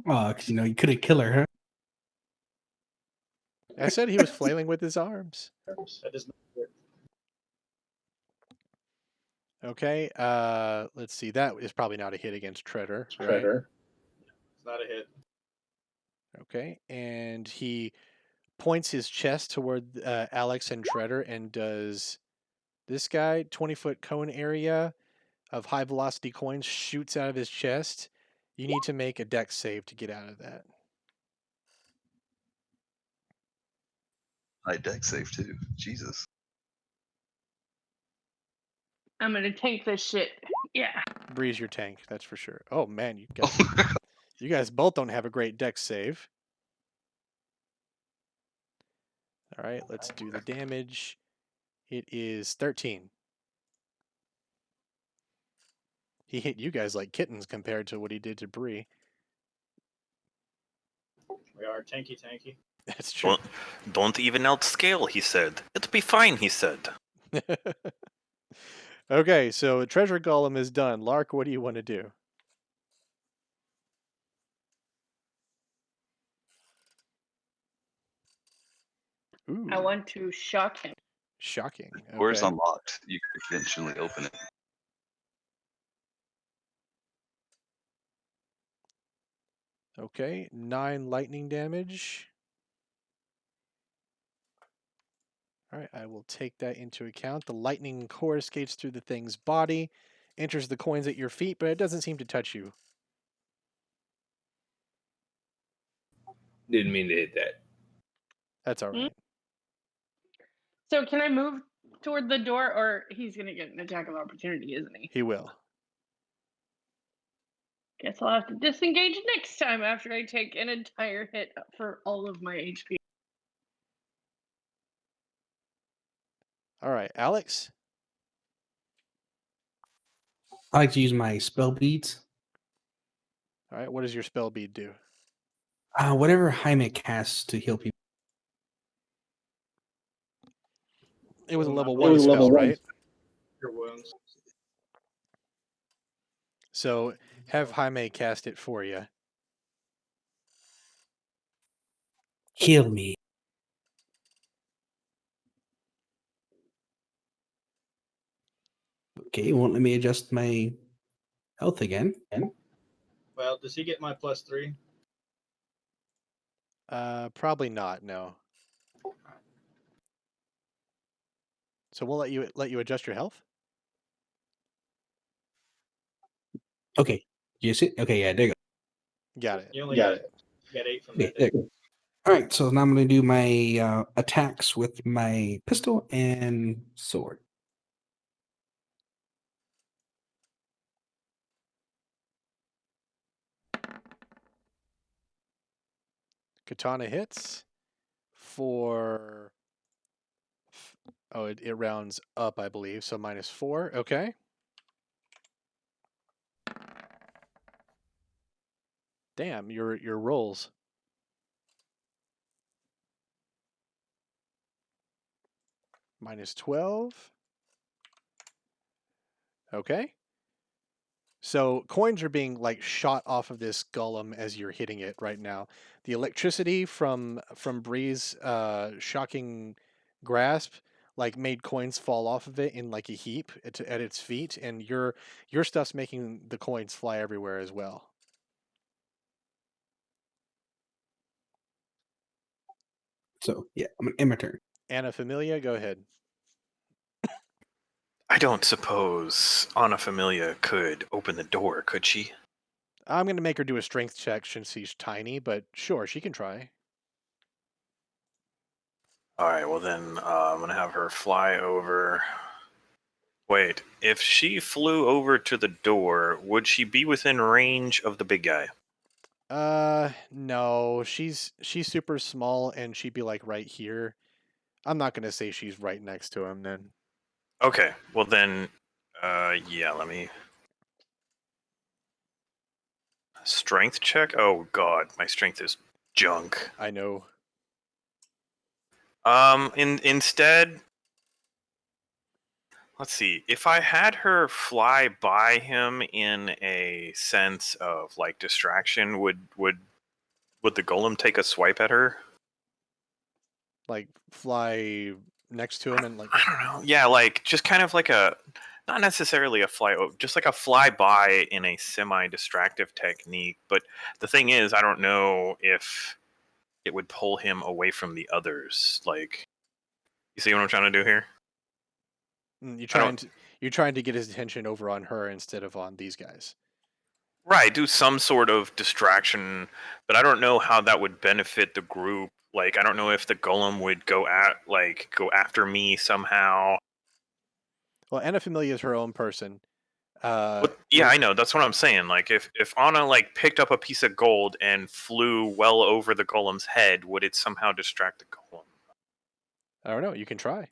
Oh, because you couldn't kill her, huh? I said he was flailing with his arms. That does not work. Okay. Let's see. That is probably not a hit against Treader, right? It's not a hit. Okay. And he points his chest toward Alex and Treader and does this guy 20-foot cone area of high velocity coins shoots out of his chest. You need to make a dex save to get out of that. I dex save too. Jesus. I'm gonna tank this shit. Yeah. Breeze your tank, that's for sure. Oh man, you guys both don't have a great dex save. All right, let's do the damage. It is 13. He hit you guys like kittens compared to what he did to Bree. We are tanky. That's true. Don't even outscale, he said. It'll be fine, he said. Okay, so Treasure Golem is done. Lark, what do you want to do? Ooh, I want to shock him. shocking. Door is Okay. unlocked. You could eventually open it. Okay, 9 lightning damage. All right, I will take that into account. The lightning core skates through the thing's body, enters the coins at your feet, but it doesn't seem to touch you. Didn't mean to hit that. That's all right. So can I move toward the door, or he's gonna get an attack of opportunity, isn't he? He will. Guess I'll have to disengage next time after I take an entire hit for all of my HP. All right, Alex. I like to use my spell beads. All right, what does your spell bead do? Whatever Jaime casts to heal people. It was a level It 1 was a spell, level one. right? Your wounds. So have Jaime cast it for you. Heal me. Okay, won't let me adjust my health again. Well, does he get my +3? Probably not. No. So we'll let you adjust your health. Okay, you see? Okay, yeah, there you Got it. You only got 8 from go. that. Okay, there you go. All right, so now I'm going to do my attacks with my pistol and sword. Katana hits for. Oh, it rounds up, I believe. So -4. Okay. Damn, your rolls. -12. Okay. So coins are being like shot off of this golem as you're hitting it right now. The electricity from Bree's shocking grasp like made coins fall off of it in like a heap at its feet, and your stuff's making the coins fly everywhere as well. So, yeah, I'm going to end my turn. Anna Familia, go ahead. I don't suppose Anna Familia could open the door, could she? I'm going to make her do a strength check since she's tiny, but sure, she can try. All right, well then I'm gonna have her fly over. Wait, if she flew over to the door, would she be within range of the big guy? No, she's super small and she'd be like right here. I'm not going to say she's right next to him then. Okay, well then Yeah, let me. Strength check? Oh god, my strength is junk. I know. Instead, let's see. If I had her fly by him in a sense of like distraction, would the golem take a swipe at her? Like fly next to him and like. I don't know. Yeah, like just kind of like a, not necessarily a fly over, just like a fly by in a semi-distractive technique. But the thing is, I don't know if it would pull him away from the others. Like, you see what I'm trying to do here? You're trying to get his attention over on her instead of on these guys. Right, do some sort of distraction, but I don't know how that would benefit the group. Like, I don't know if the golem would go after me somehow. Well, Anna Familia is her own person. Yeah, I know. That's what I'm saying. Like, if Anna like picked up a piece of gold and flew well over the golem's head, would it somehow distract the golem? I don't know. You can try.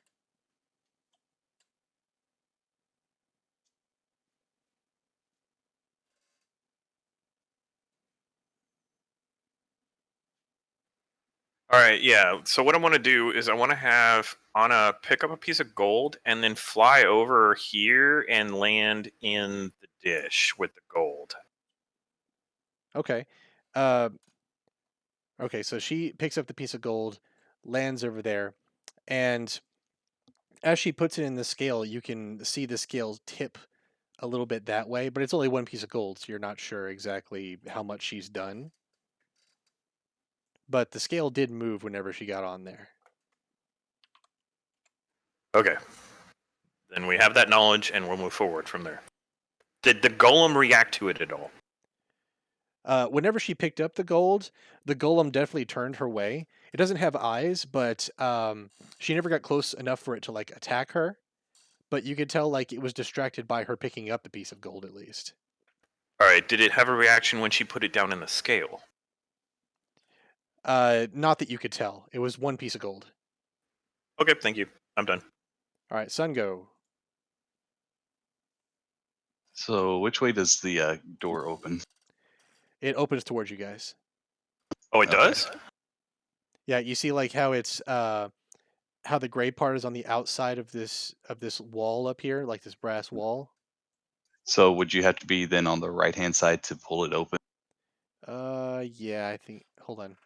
All right, yeah. So what I want to do is I want to have Anna pick up a piece of gold and then fly over here and land in the dish with the gold. Okay. Okay, so she picks up the piece of gold, lands over there, and as she puts it in the scale, you can see the scale tip a little bit that way, but it's only one piece of gold, so you're not sure exactly how much she's done. But the scale did move whenever she got on there. Okay. Then we have that knowledge and we'll move forward from there. Did the golem react to it at all? Whenever she picked up the golem definitely turned her way. It doesn't have eyes, but she never got close enough for it to like attack her. But you could tell like it was distracted by her picking up the piece of gold at least. All right. Did it have a reaction when she put it down in the scale? Not that you could tell. It was one piece of gold. Okay, thank you. I'm done. All right, Sun, go. So which way does the door open? It opens towards you guys. Oh, it Okay. does? Yeah, you see like how it's how the gray part is on the outside of this wall up here, like this brass wall. So would you have to be then on the right hand side to pull it open? Yeah, I think. Hold on.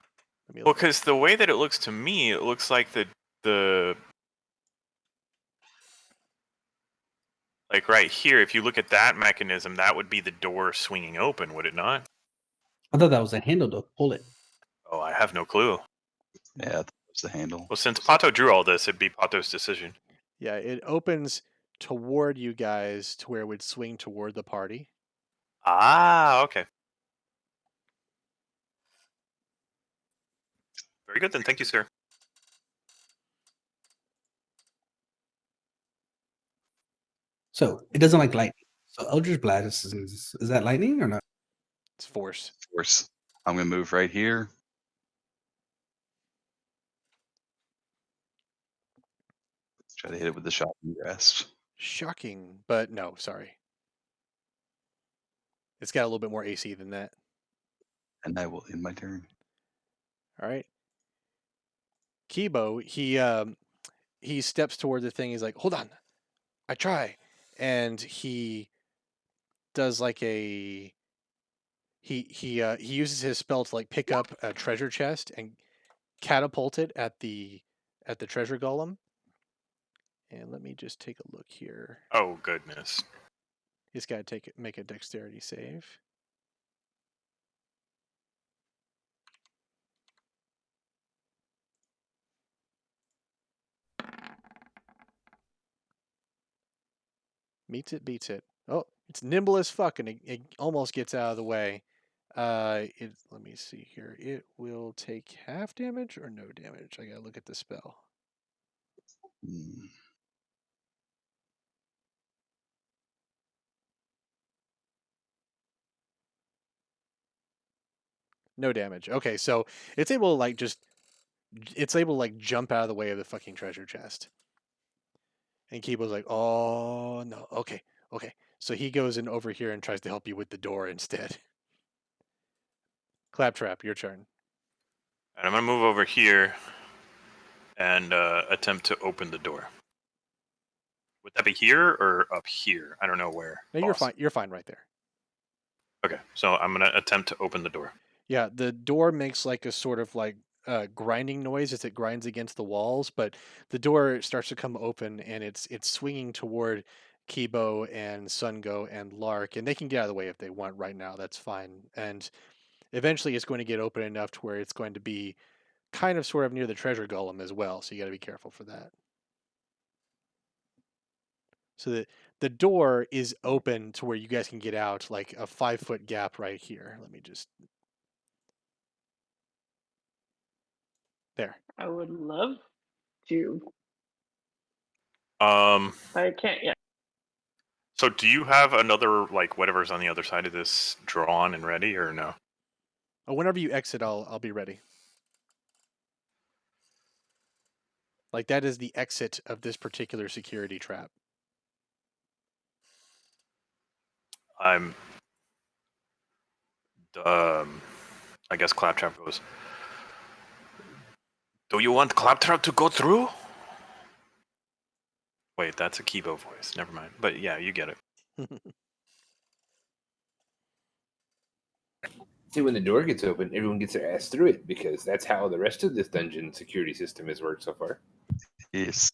Let me Well, look. because the way that it looks to me, it looks like the like right here, if you look at that mechanism, that would be the door swinging open, would it not? I thought that was a handle to pull it. Oh, I have no clue. Yeah, that was the handle. Well, since Pato drew all this, it'd be Pato's decision. Yeah, it opens toward you guys to where it would swing toward the party. Ah, okay. Very good then. Thank you, sir. So it doesn't like lightning. So Eldritch Blast is that lightning or not? It's force. Force. I'm gonna move right here. Try to hit it with the shocking grasp. Shocking, but no, sorry. It's got a little bit more AC than that. And I will end my turn. All right. Kibo, he steps toward the thing. He's like, "Hold on, I try," and he does like a he uses his spell to like pick up a treasure chest and catapult it at the treasure golem. And let me just take a look here. Oh, goodness. He's got to make a dexterity save. Meets it, beats it. Oh, it's nimble as fuck, and it almost gets out of the way. Let me see here. It will take half damage or no damage. I gotta look at the spell. Hmm. No damage. Okay, so it's able to like jump out of the way of the fucking treasure chest. And Kibo's like, "Oh no, okay, Okay, so he goes in over here and tries to help you with the door instead. Claptrap, your turn. And I'm gonna move over here and attempt to open the door. Would that be here or up here? I don't know where. No, you're boss. fine. You're fine right there. Okay, so I'm gonna attempt to open the door. Yeah, the door makes like a sort of like grinding noise as it grinds against the walls, but the door starts to come open and it's swinging toward Kibo and Sungo and Lark, and they can get out of the way if they want right now. That's fine. And eventually, it's going to get open enough to where it's going to be kind of sort of near the treasure golem as well. So you got to be careful for that. So the door is open to where you guys can get out, like a 5-foot gap right here. Let me just there. I would love to. Um. I can't yet. So do you have another like whatever's on the other side of this drawn and ready or no? Oh, whenever you exit, I'll be ready. Like that is the exit of this particular security trap. I'm. I guess Claptrap goes. Do you want Claptrap to go through? Wait, that's a Kibo voice. Never mind. But yeah, you get it. See, when the door gets open, everyone gets their ass through it because that's how the rest of this dungeon security system has worked so far. Yes.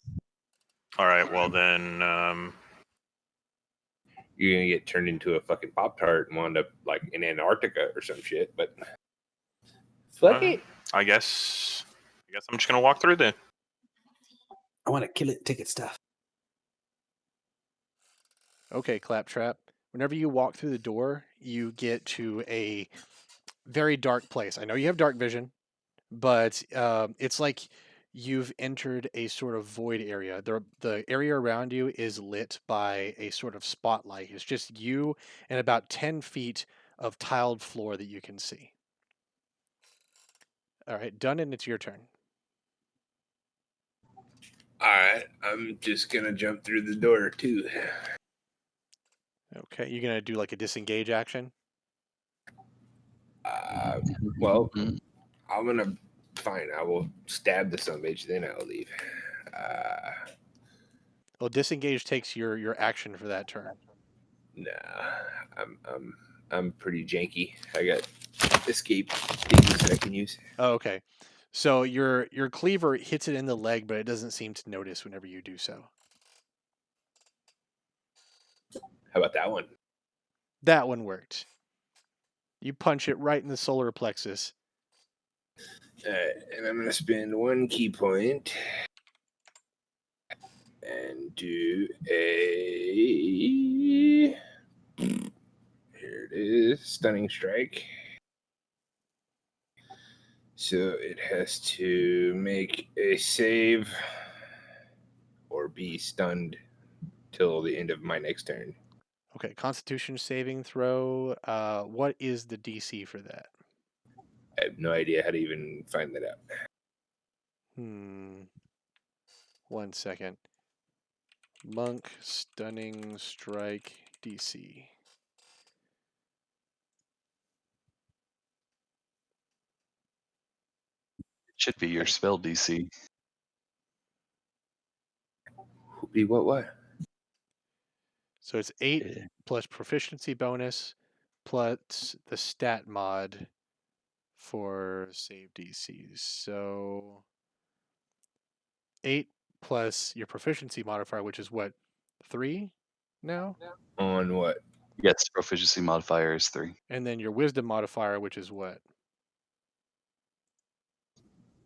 All right. Well then, You're gonna get turned into a fucking Pop Tart and wind up like in Antarctica or some shit. But fuck it. I guess I'm just gonna walk through then. I want to kill it ticket stuff. Okay, Claptrap. Whenever you walk through the door, you get to a very dark place. I know you have dark vision, but it's like you've entered a sort of void area. The area around you is lit by a sort of spotlight. It's just you and about 10 feet of tiled floor that you can see. All right, done, and it's your turn. All right, I'm just gonna jump through the door too. Okay, you're going to do like a disengage action? Well, Mm. I'm gonna fine. I will stab the sumbitch, then I'll leave. Well, disengage takes your action for that turn. Nah, I'm pretty janky. I got escape things that I can use. Oh, okay. So your cleaver hits it in the leg, but it doesn't seem to notice whenever you do so. How about that one? That one worked. You punch it right in the solar plexus. And I'm gonna spend 1 key point and do a. Here it is, stunning strike. So it has to make a save or be stunned till the end of my next turn. Okay, Constitution saving throw. What is the DC for that? I have no idea how to even find that out. 1 second. Monk stunning strike DC. It should be your spell DC. What? So it's 8 Yeah. plus proficiency bonus plus the stat mod for save DCs. So 8 plus your proficiency modifier, which is what, 3 now? On what? Yes, proficiency modifier is 3. And then your wisdom modifier, which is what?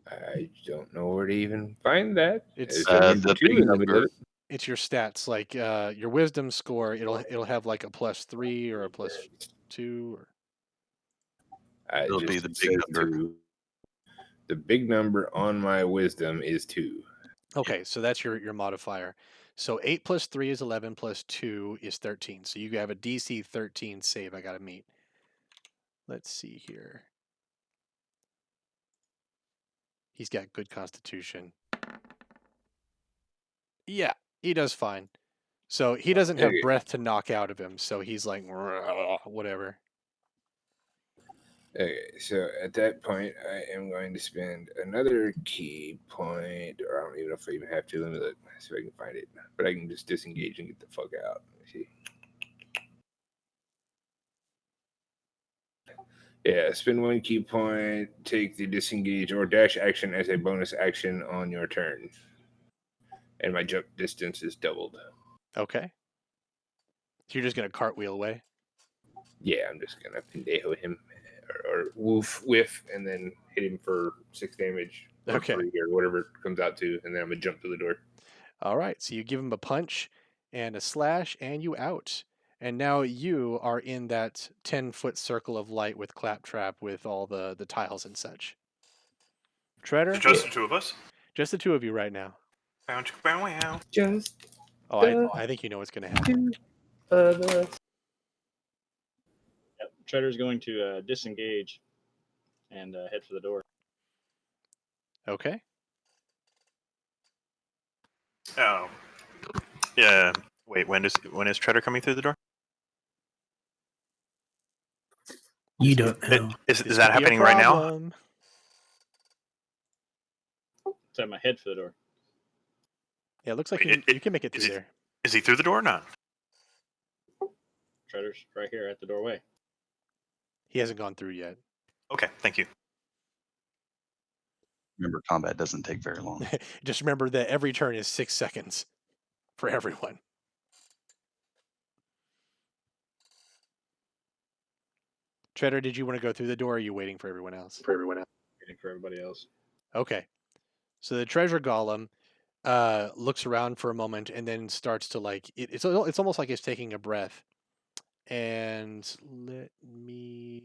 I don't know where to even find that. It's the two big in the middle of number. it. it's your stats. Like your wisdom score, it'll have like a +3 or a +2 or It'll be the big number. 2. The big number on my wisdom is 2. Okay, so that's your modifier. So 8 plus 3 is 11 plus 2 is 13. So you have a DC 13 save I got to meet. Let's see here. He's got good constitution. Yeah, he does fine. So he doesn't have Okay. breath to knock out of him, so he's like, whatever. Okay, so at that point, I am going to spend another key point, or I don't even know if I even have to. Let me look, see if I can find it. But I can just disengage and get the fuck out. Let me see. Yeah, spend 1 key point, take the disengage or dash action as a bonus action on your turn. And my jump distance is doubled. Okay. So you're just gonna cartwheel away. Yeah, I'm just gonna pendejo him or woof whiff and then hit him for 6 damage or Okay. 3 or whatever it comes out to, and then I'm gonna jump to the door. All right. So you give him a punch and a slash, and you out. And now you are in that 10-foot circle of light with Claptrap with all the tiles and such. Treader? It's just the two of us. Just the two of you right now. Bow, chicka, bow, wow. Just Oh, I think you know what's gonna happen. Yep. Treader's going to disengage and head for the door. Okay. Oh. Yeah. Wait, when is Treader coming through the door? You don't know. Is This that could be a happening right now? problem. So I'm head for the door. Yeah, it looks like Wait, you can make it is through it- there. Is he through the door or not? Treader's right here at the doorway. He hasn't gone through yet. Okay, thank you. Remember, combat doesn't take very long. Just remember that every turn is 6 seconds for everyone. Treader, did you want to go through the door, or are you waiting for everyone else? Waiting for everybody else. Okay. So the treasure golem looks around for a moment and then starts to like it's almost like it's taking a breath. And let me.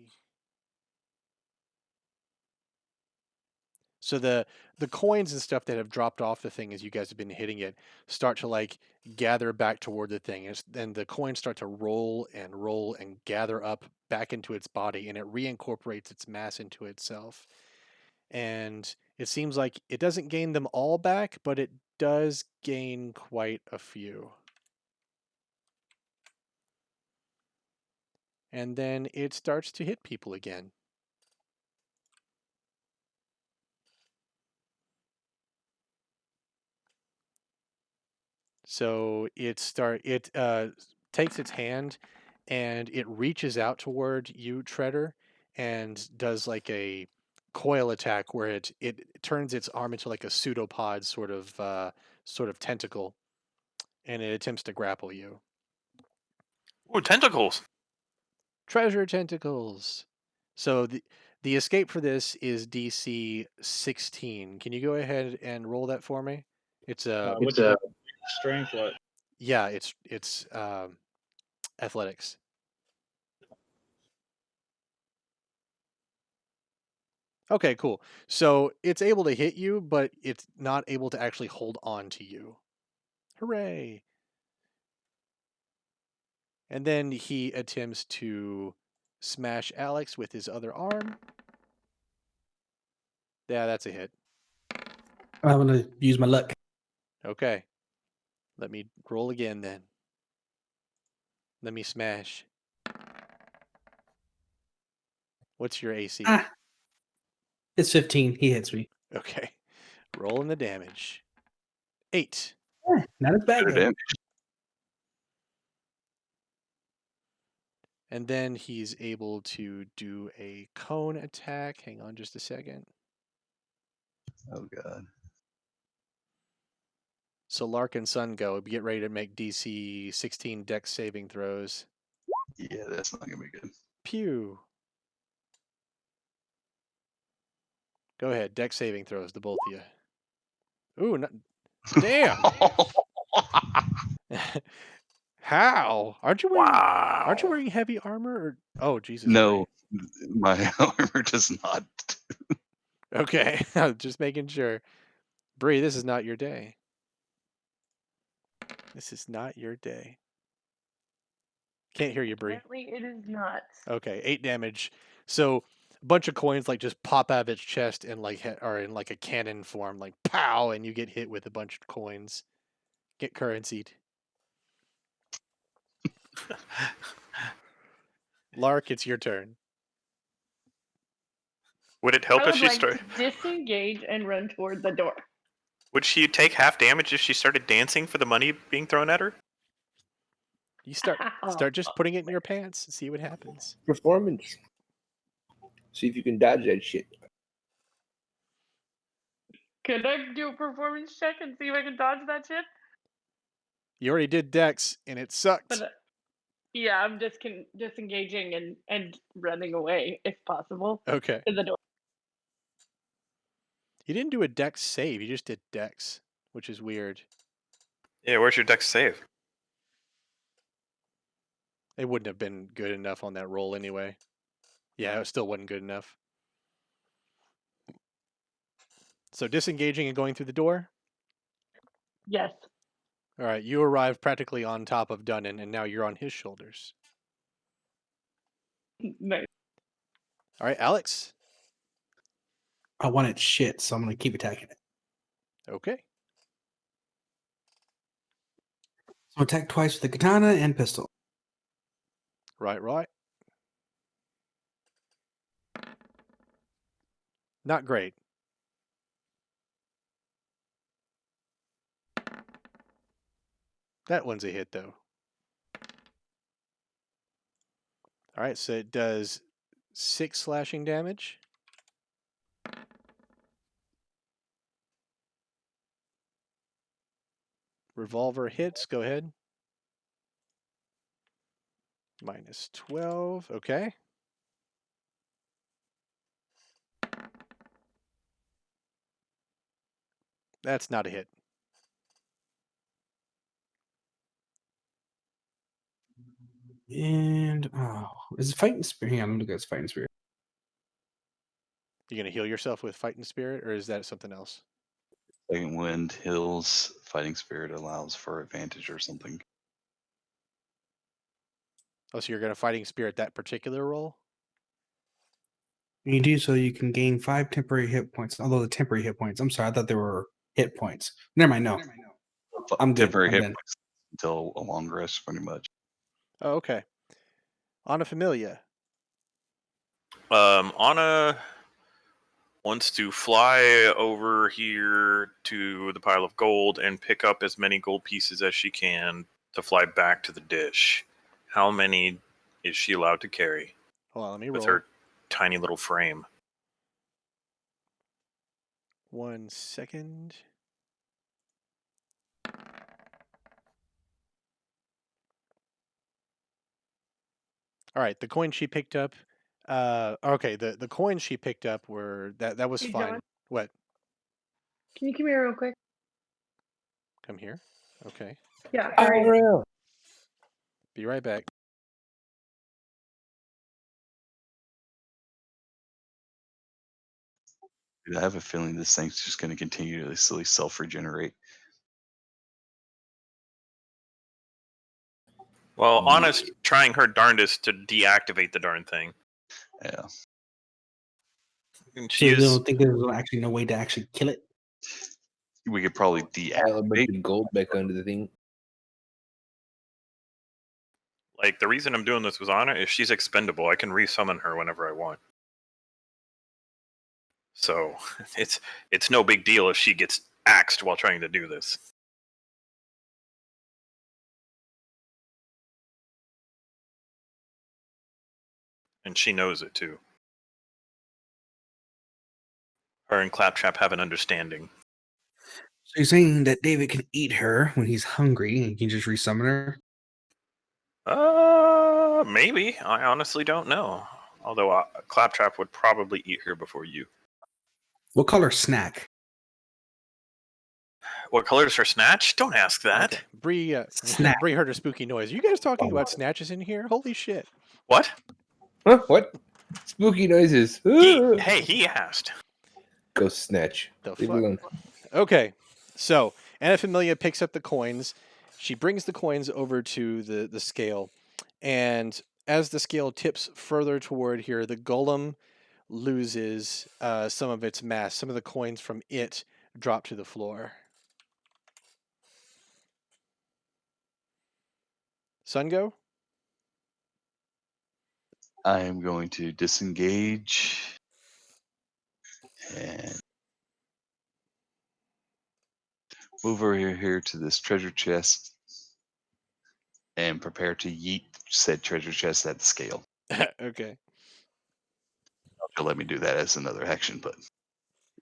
So the coins and stuff that have dropped off the thing as you guys have been hitting it start to like gather back toward the thing. Then the coins start to roll and gather up back into its body, and it reincorporates its mass into itself. And it seems like it doesn't gain them all back, but it does gain quite a few. And then it starts to hit people again. So it takes its hand and it reaches out toward you, Treader, and does like a coil attack where it turns its arm into like a pseudopod sort of tentacle, and it attempts to grapple you. Oh, tentacles! Treasure tentacles. So the escape for this is DC 16. Can you go ahead and roll that for me? It's What's strength? What? yeah, it's athletics. Okay, cool. So it's able to hit you, but it's not able to actually hold on to you. Hooray! And then he attempts to smash Alex with his other arm. Yeah, that's a hit. I'm gonna use my luck. Okay. Let me roll again then. Let me smash. What's your AC? It's 15. He hits me. Okay. Rolling the damage. 8. Not as bad. Better Though. damage. And then he's able to do a cone attack. Hang on just a second. Oh god. So Lark and Sun go. Get ready to make DC 16 dex saving throws. Yeah, that's not gonna be good. Pew. Go ahead. Dex saving throws, the both of you. Ooh, damn. How? Aren't you wearing heavy armor? Or... Oh, Jesus. No, my armor does not. Okay. Just making sure. Bree, this is not your day. This is not your day. Can't hear you, Bree. Apparently, it is not. Okay, 8 damage. So a bunch of coins like just pop out of its chest and like are in like a cannon form, like pow, and you get hit with a bunch of coins. Get currencied. Lark, it's your turn. Would it help I if would she like started? to disengage and run toward the door. Would she take half damage if she started dancing for the money being thrown at her? You start just putting it in your pants. See what happens. Performance. See if you can dodge that shit. Could I do a performance check and see if I can dodge that shit? You already did Dex, and it sucked. But yeah, I'm just disengaging and running away if possible Okay. to the door. You didn't do a Dex save. You just did Dex, which is weird. Yeah, where's your dex save? It wouldn't have been good enough on that roll anyway. Yeah, it still wasn't good enough. So disengaging and going through the door? Yes. All right, you arrive practically on top of Dunnan, and now you're on his shoulders. Nice. All right, Alex. I want it shit, so I'm gonna keep attacking it. Okay. So attack twice with the katana and pistol. Right. Not great. That one's a hit, though. All right, so it does 6 slashing damage. Revolver hits. Go ahead. Minus 12. Okay. That's not a hit. And is it fighting spirit? Hang on, I'm gonna go fighting spirit. You gonna heal yourself with fighting spirit, or is that something else? Second wind, hills, fighting spirit allows for advantage or something. Oh, so you're gonna fighting spirit that particular roll? You do so you can gain 5 temporary hit points. Although the temporary hit points, I'm sorry, I thought they were hit points. Never mind, no. I'm good. Temporary I'm hit done. points until a long rest, pretty much. Oh, okay. On a familia. Anna wants to fly over here to the pile of gold and pick up as many gold pieces as she can to fly back to the dish. How many is she allowed to carry Hold on, let me with roll. her tiny little frame? 1 second. All right, the coins she picked up. Okay, the coins she picked up were that was Hey, fine. John? What? Can you come here real quick? Come here. Okay. Yeah. Hurry. IRL. Be right back. Dude, I have a feeling this thing's just going to continuously self-regenerate. Well, Anna's trying her darndest to deactivate the darn thing. Yeah. And So she you is don't think there's actually no way to actually kill it? We could probably Pile a bunch deactivate. of gold back under the thing. like the reason I'm doing this with Anna is she's expendable. I can resummon her whenever I want. So it's no big deal if she gets axed while trying to do this. And she knows it too. Her and Claptrap have an understanding. So you're saying that David can eat her when he's hungry and he can just resummon her? Maybe. I honestly don't know. Although Claptrap would probably eat her before you. We'll call her Snack. What color is her snatch? Don't ask that. Okay. Bree, Snap. Bree heard a spooky noise. Are you guys talking about snatches in here? Holy shit. What? Huh? What? Spooky noises. Hey, he asked. Ghost snatch. The Leave it fuck? alone. Okay. So, Anna Familia picks up the coins. She brings the coins over to the scale. And as the scale tips further toward here, the golem loses some of its mass. Some of the coins from it drop to the floor. Sungo? I am going to disengage and move over here to this treasure chest and prepare to yeet said treasure chest at the scale. Okay. She'll let me do that as another action, but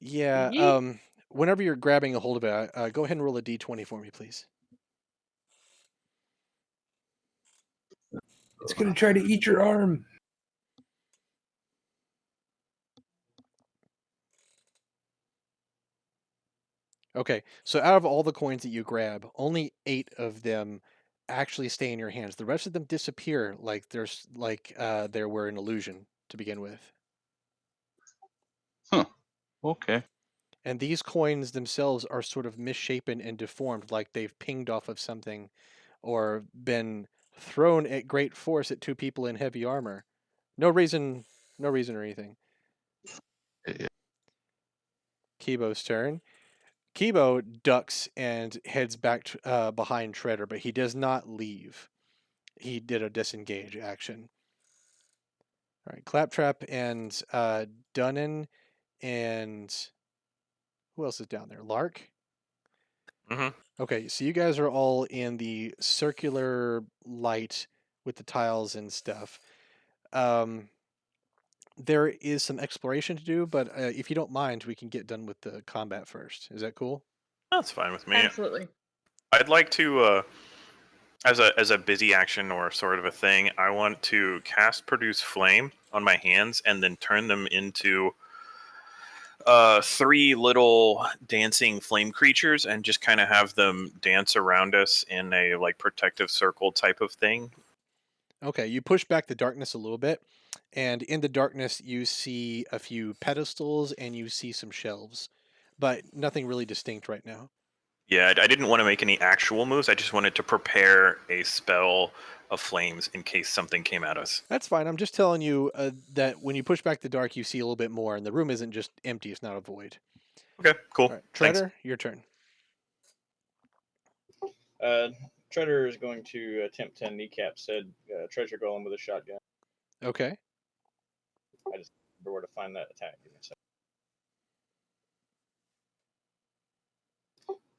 Yeah. Yeet. Whenever you're grabbing a hold of it, go ahead and roll a d20 for me, please. It's gonna try to eat your arm. Okay. So out of all the coins that you grab, only 8 of them actually stay in your hands. The rest of them disappear like there were an illusion to begin with. okay. And these coins themselves are sort of misshapen and deformed, like they've pinged off of something or been thrown at great force at 2 people in heavy armor. No reason or anything. Yeah. Kibo's turn. Kibo ducks and heads back behind Shredder, but he does not leave. He did a disengage action. All right, Claptrap and Dunnan and who else is down there? Lark? Hmm. Okay, so you guys are all in the circular light with the tiles and stuff. There is some exploration to do, but if you don't mind, we can get done with the combat first. Is that cool? That's fine with me. Absolutely. I'd like to, as a busy action or sort of a thing, I want to cast Produce Flame on my hands and then turn them into 3 little dancing flame creatures and just kind of have them dance around us in a like protective circle type of thing. Okay, you push back the darkness a little bit, and in the darkness you see a few pedestals and you see some shelves, but nothing really distinct right now. Yeah, I didn't want to make any actual moves. I just wanted to prepare a spell of flames in case something came at us. That's fine. I'm just telling you that when you push back the dark, you see a little bit more, and the room isn't just empty; it's not a void. Okay, cool. All right, Thanks. Treader, your turn. Treader is going to attempt to kneecap said treasure golem with a shotgun. Okay. I just remember where to find that attack. Give me a second.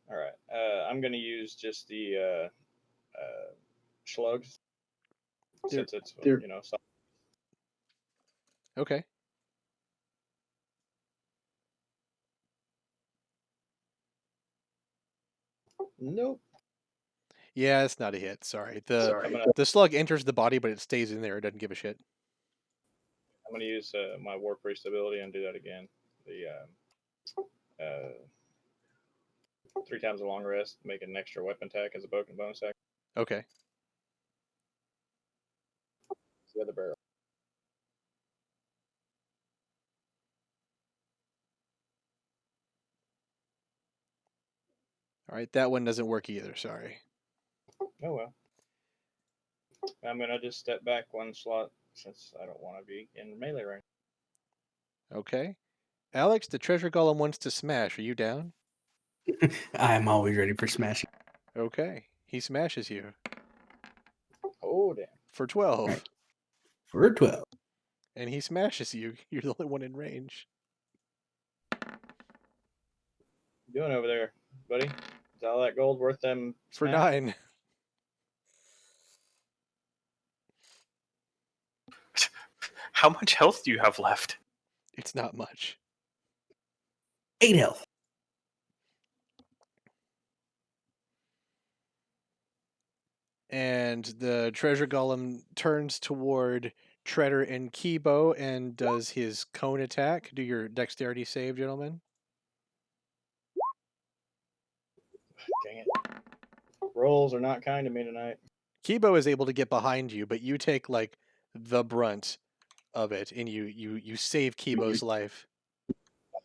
All right. I'm going to use just the slugs since it's soft. Okay. Nope. Yeah, it's not a hit. Sorry. I'm The slug enters the body, but it stays in there. It doesn't give a shit. gonna use my war priest ability and do that again. The 3 times a long rest, make an extra weapon attack as a bonus action. Okay. The other barrel. All right, that one doesn't work either. Sorry. Oh well. I'm gonna just step back 1 slot since I don't want to be in melee range. Okay. Alex, the treasure golem wants to smash. Are you down? I'm always ready for smashing. Okay. He smashes you Oh damn! for 12. Right. For 12. And he smashes you. You're the only one in range. What you doing over there, buddy? Is all that gold worth them? For smash? 9. How much health do you have left? It's not much. 8 health. And the treasure golem turns toward Treader and Kibo and does his cone attack. Do your dexterity save, gentlemen. Dang it! Rolls are not kind to me tonight. Kibo is able to get behind you, but you take like the brunt of it, and you save Kibo's life.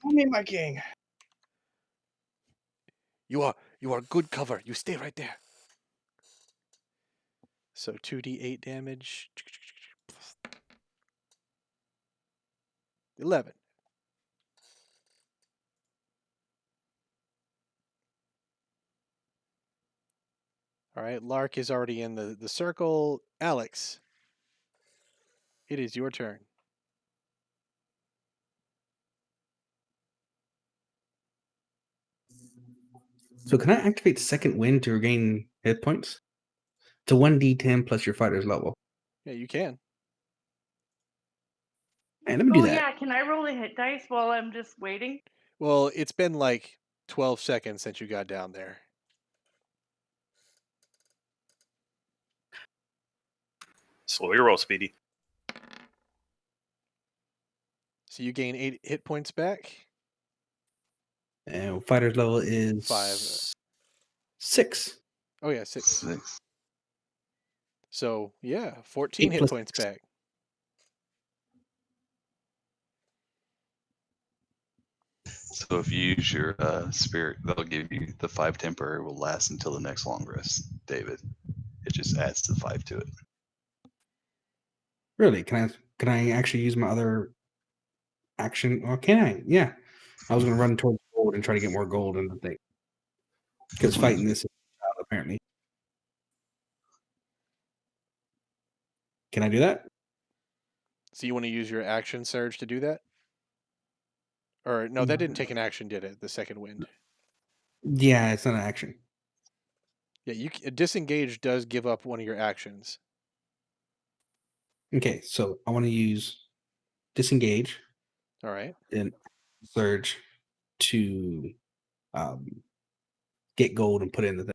I mean, my king. You are good cover. You stay right there. So 2d8 damage. 11. All right, Lark is already in the circle. Alex. It is your turn. So can I activate Second Wind to regain hit points? It's a 1d10 plus your fighter's level. Yeah, you can. And let me do Oh that. yeah, can I roll a hit dice while I'm just waiting? Well, it's been like 12 seconds since you got down there. Slow your roll, Speedy. So you gain 8 hit points back. And fighter's level is 5. 6. Oh yeah, 6. 6. So yeah, 14 8 hit plus points 6. back. So if you use your spirit, that'll give you the 5 temporary will last until the next long rest, David. It just adds the 5 to it. Really? Can I actually use my other action? Or can I? Yeah. I was gonna run towards gold and try to get more gold in the thing. Because fighting this is apparently. Can I do that? So you want to use your action surge to do that? Or no, that didn't take an action, did it? The second wind. Yeah, it's not an action. Yeah, disengage does give up one of your actions. Okay, so I want to use disengage All right. and surge to get gold and put it in the thing.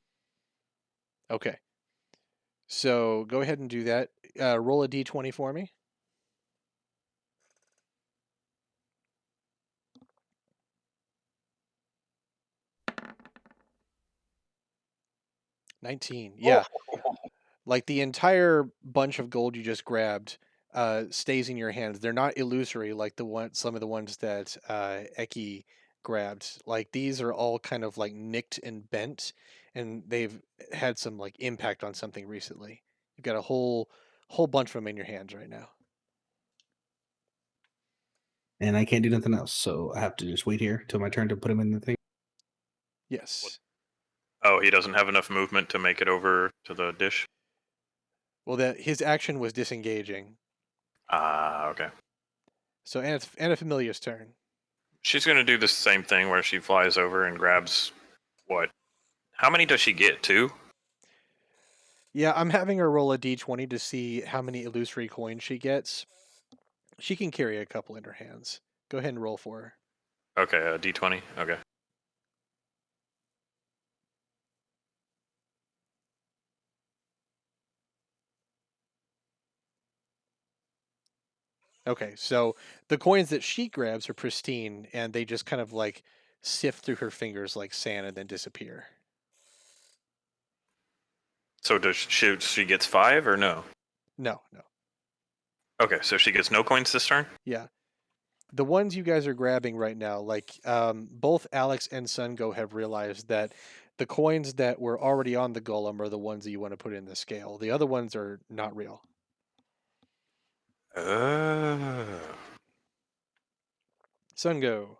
Okay. So go ahead and do that. Roll a d20 for me. $19. Yeah. Like the entire bunch of gold you just grabbed stays in your hands. They're not illusory like some of the ones that Eki grabbed. Like these are all kind of like nicked and bent, and they've had some like impact on something recently. You've got a whole bunch of them in your hands right now. And I can't do nothing else, so I have to just wait here till my turn to put them in the thing. Yes. Oh, he doesn't have enough movement to make it over to the dish? Well, that his action was disengaging. Ah, okay. So Anna Familia's turn. She's going to do the same thing where she flies over and grabs what? How many does she get? 2? Yeah, I'm having her roll a d20 to see how many illusory coins she gets. She can carry a couple in her hands. Go ahead and roll for her. Okay, a d20. Okay. Okay, so the coins that she grabs are pristine, and they just kind of like sift through her fingers like sand and then disappear. So does she gets 5 or no? No. Okay, so she gets no coins this turn? Yeah. The ones you guys are grabbing right now, like both Alex and Sungo have realized that the coins that were already on the golem are the ones that you want to put in the scale. The other ones are not real. Sungo.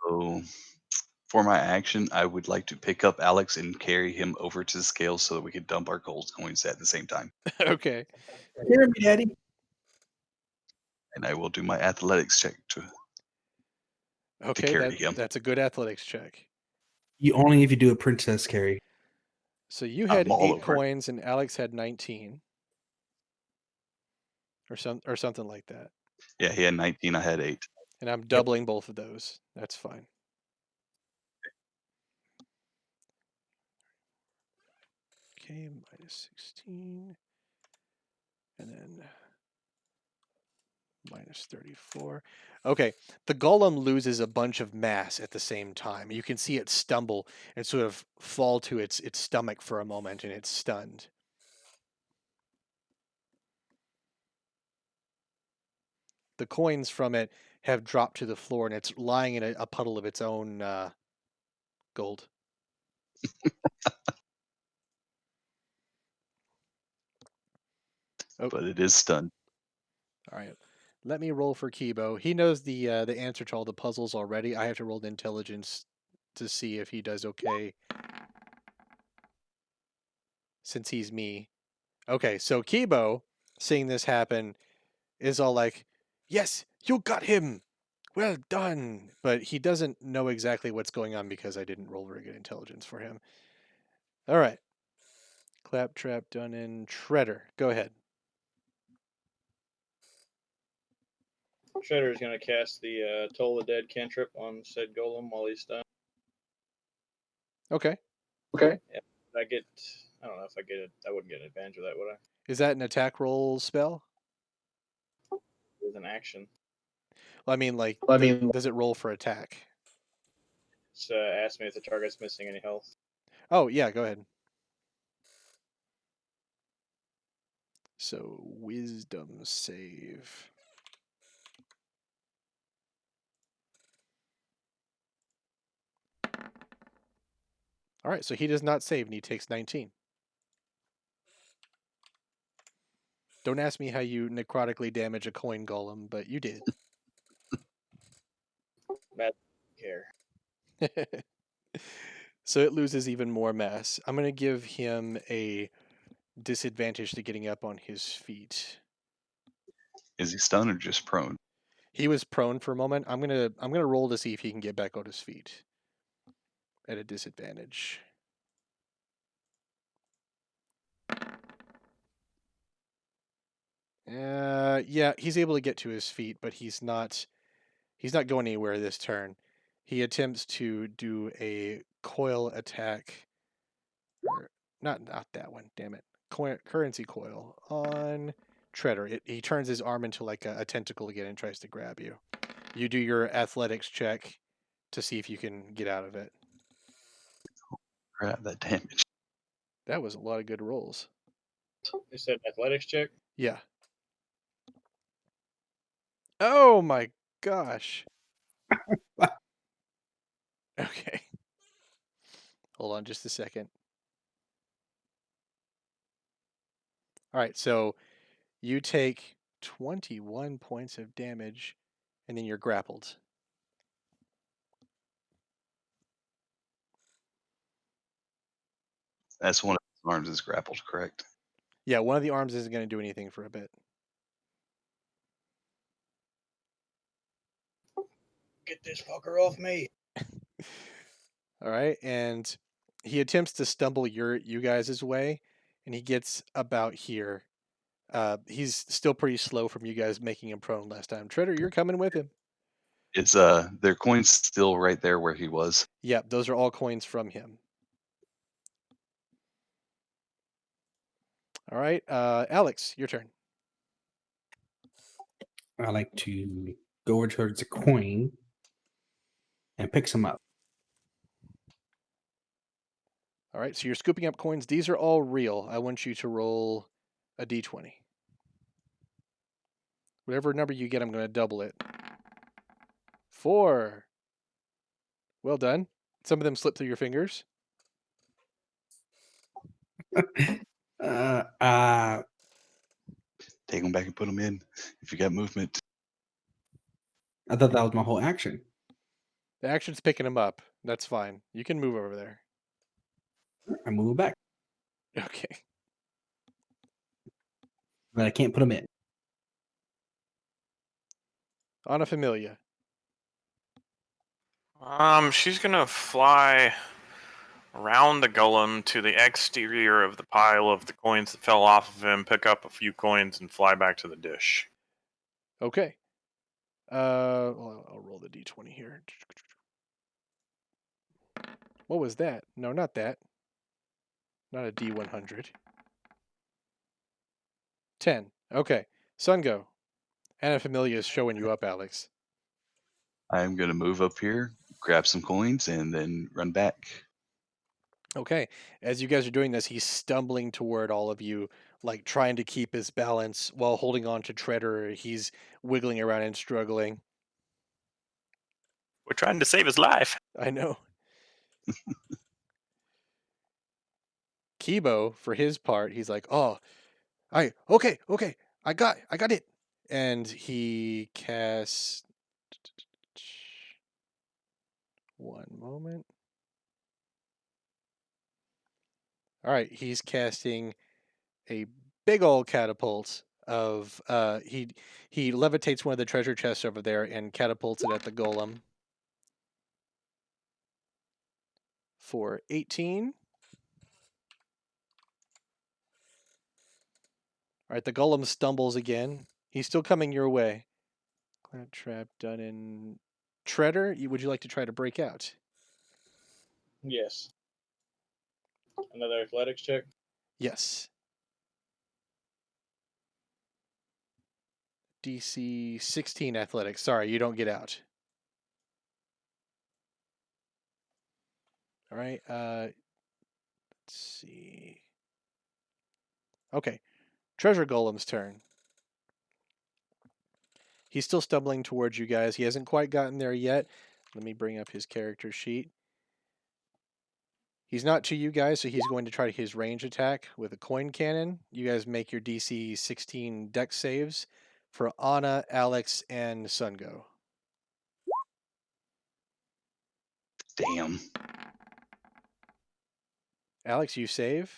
So for my action, I would like to pick up Alex and carry him over to the scale so that we could dump our gold coins at the same time. Okay. Hear me, Daddy. And I will do my athletics check to Okay, carry him. that's a good athletics check. You only if you do a princess carry. So you I'm had all 8 over it. coins and Alex had 19. Or something like that. Yeah, he had 19, I had 8. And I'm doubling both of those. That's fine. Okay, minus 16. And then minus 34. Okay, the golem loses a bunch of mass at the same time. You can see it stumble and sort of fall to its stomach for a moment, and it's stunned. The coins from it have dropped to the floor, and it's lying in a puddle of its own gold. But it is stunned. All right. Let me roll for Kibo. He knows the answer to all the puzzles already. I have to roll the intelligence to see if he does okay. Since he's me. Okay, so Kibo seeing this happen, is all like, "Yes, you got him! Well done!" But he doesn't know exactly what's going on because I didn't roll very good intelligence for him. All right. Claptrap, Dunnan, Shredder. Go ahead. Shredder's going to cast the Toll the Dead cantrip on said golem while he's done. Okay. Yeah, I don't know if I get it. I wouldn't get an advantage of that, would I? Is that an attack roll spell? With an action. Well, I mean, like, does it roll for attack? It's ask me if the target's missing any health. Oh, yeah, go ahead. So, wisdom save. All right, so he does not save and he takes 19. Don't ask me how you necrotically damage a coin golem, but you did. Bad care. So it loses even more mass. I'm going to give him a disadvantage to getting up on his feet. Is he stunned or just prone? He was prone for a moment. I'm gonna roll to see if he can get back on his feet at a disadvantage. Yeah, he's able to get to his feet, but he's not going anywhere this turn. He attempts to do a coil attack. Not that one, damn it. Currency coil on Treader. He turns his arm into like a tentacle again and tries to grab you. You do your athletics check to see if you can get out of it. Crap, that damage. That was a lot of good rolls. You said athletics check? Yeah. Oh my gosh. Okay. Hold on just a second. All right, so you take 21 points of damage and then you're grappled. That's one of his arms is grappled, correct? Yeah, one of the arms isn't going to do anything for a bit. Get this fucker off me. All right, and he attempts to stumble you guys' way, and he gets about here. He's still pretty slow from you guys making him prone last time. Treader, you're coming with him. Is their coins still right there where he was? Yep, those are all coins from him. All right, Alex, your turn. I like to go over towards a coin and pick some up. All right, so you're scooping up coins. These are all real. I want you to roll a d20. Whatever number you get, I'm going to double it. 4. Well done. Some of them slip through your fingers. Take them back and put them in if you got movement. I thought that was my whole action. The action's picking them up. That's fine. You can move over there. I move back, Okay. but I can't put them in. On a familia. She's gonna fly around the golem to the exterior of the pile of the coins that fell off of him, pick up a few coins, and fly back to the dish. Okay. Well, I'll roll the d20 here. What was that? No, not that. Not a d100. 10. Okay. Sungo. Anafamilia is showing you up, Alex. I'm gonna move up here, grab some coins, and then run back. Okay. As you guys are doing this, he's stumbling toward all of you, like trying to keep his balance while holding on to Treader. He's wiggling around and struggling. We're trying to save his life. I know. Kibo, for his part, he's like, "Oh, okay, I got it," and he casts. One moment. All right, he's casting a big old catapult of he levitates one of the treasure chests over there and catapults it at the golem for 18. All right, the golem stumbles again. He's still coming your way. Cloud trap done in Treader. Would you like to try to break out? Yes. Another athletics check. Yes. DC 16 athletics. Sorry, you don't get out. All right. Let's see. Okay. Treasure Golem's turn. He's still stumbling towards you guys. He hasn't quite gotten there yet. Let me bring up his character sheet. He's not to you guys, so he's going to try his range attack with a coin cannon. You guys make your DC 16 dex saves for Anna, Alex, and Sungo. Damn. Alex, you save.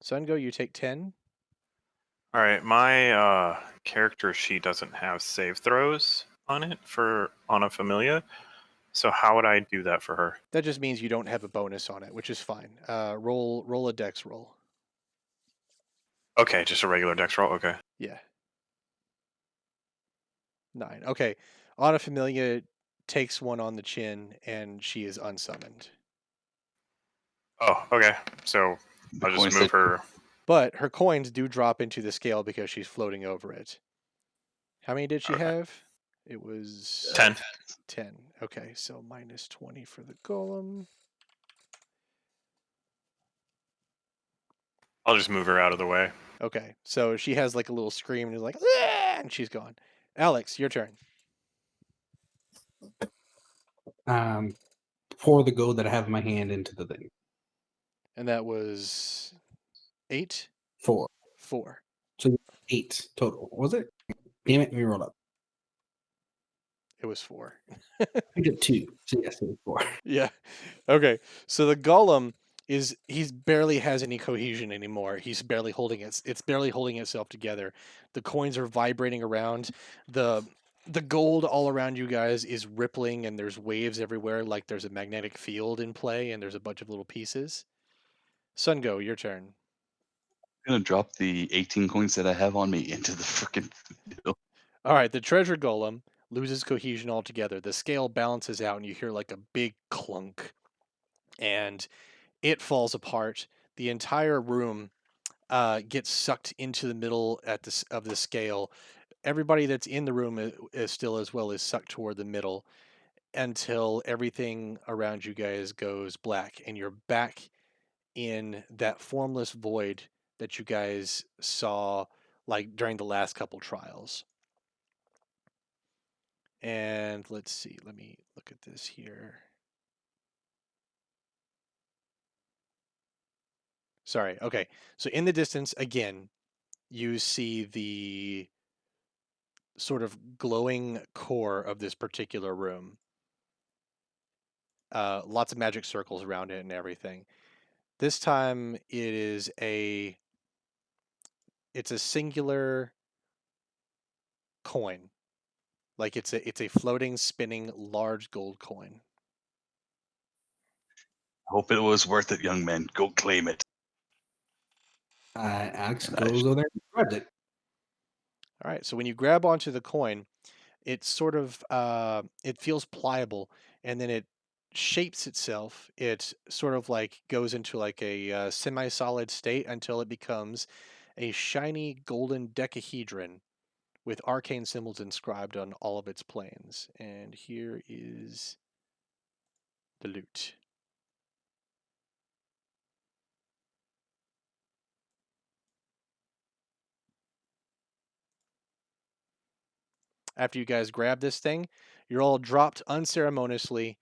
Sungo, you take 10. All right, my character sheet doesn't have save throws on it for Ana Familia. So how would I do that for her? That just means you don't have a bonus on it, which is fine. Roll a dex roll. Okay, just a regular dex roll. Okay. Yeah. 9. Okay. Ana Familia takes one on the chin, and she is unsummoned. Oh, okay. So The I'll coin just move said- her. But her coins do drop into the scale because she's floating over it. How many did she Okay. have? It was 10. 10. Okay, so minus 20 for the golem. I'll just move her out of the way. Okay, so she has like a little scream and is like, "Ah!" and she's gone. Alex, your turn. Pour the gold that I have in my hand into the thing. And that was 8? 4. 4. So 8 total. Was it? Damn it, let me roll up. It was 4. I did 2. So yes, it was 4. Yeah. Okay. So the golem he's barely has any cohesion anymore. He's barely holding it's barely holding itself together. The coins are vibrating around. The gold all around you guys is rippling and there's waves everywhere like there's a magnetic field in play and there's a bunch of little pieces. Sungo, your turn. I'm gonna drop the 18 coins that I have on me into the freaking deal. All right, the treasure golem loses cohesion altogether. The scale balances out and you hear like a big clunk. And it falls apart. The entire room gets sucked into the middle of the scale. Everybody that's in the room is still as well is sucked toward the middle until everything around you guys goes black and you're back in that formless void that you guys saw like during the last couple trials. And let's see, let me look at this here. Sorry. Okay. So in the distance, again, you see the sort of glowing core of this particular room. Lots of magic circles around it and everything. This time it's a singular coin. Like it's a floating, spinning, large gold coin. Hope it was worth it, young man. Go claim it. Alex And goes over there and grabs it. All right. So when you grab onto the coin, it's sort of it feels pliable, and then it shapes itself. It sort of like goes into like a semi-solid state until it becomes a shiny golden decahedron with arcane symbols inscribed on all of its planes. And here is the loot. After you guys grab this thing, you're all dropped unceremoniously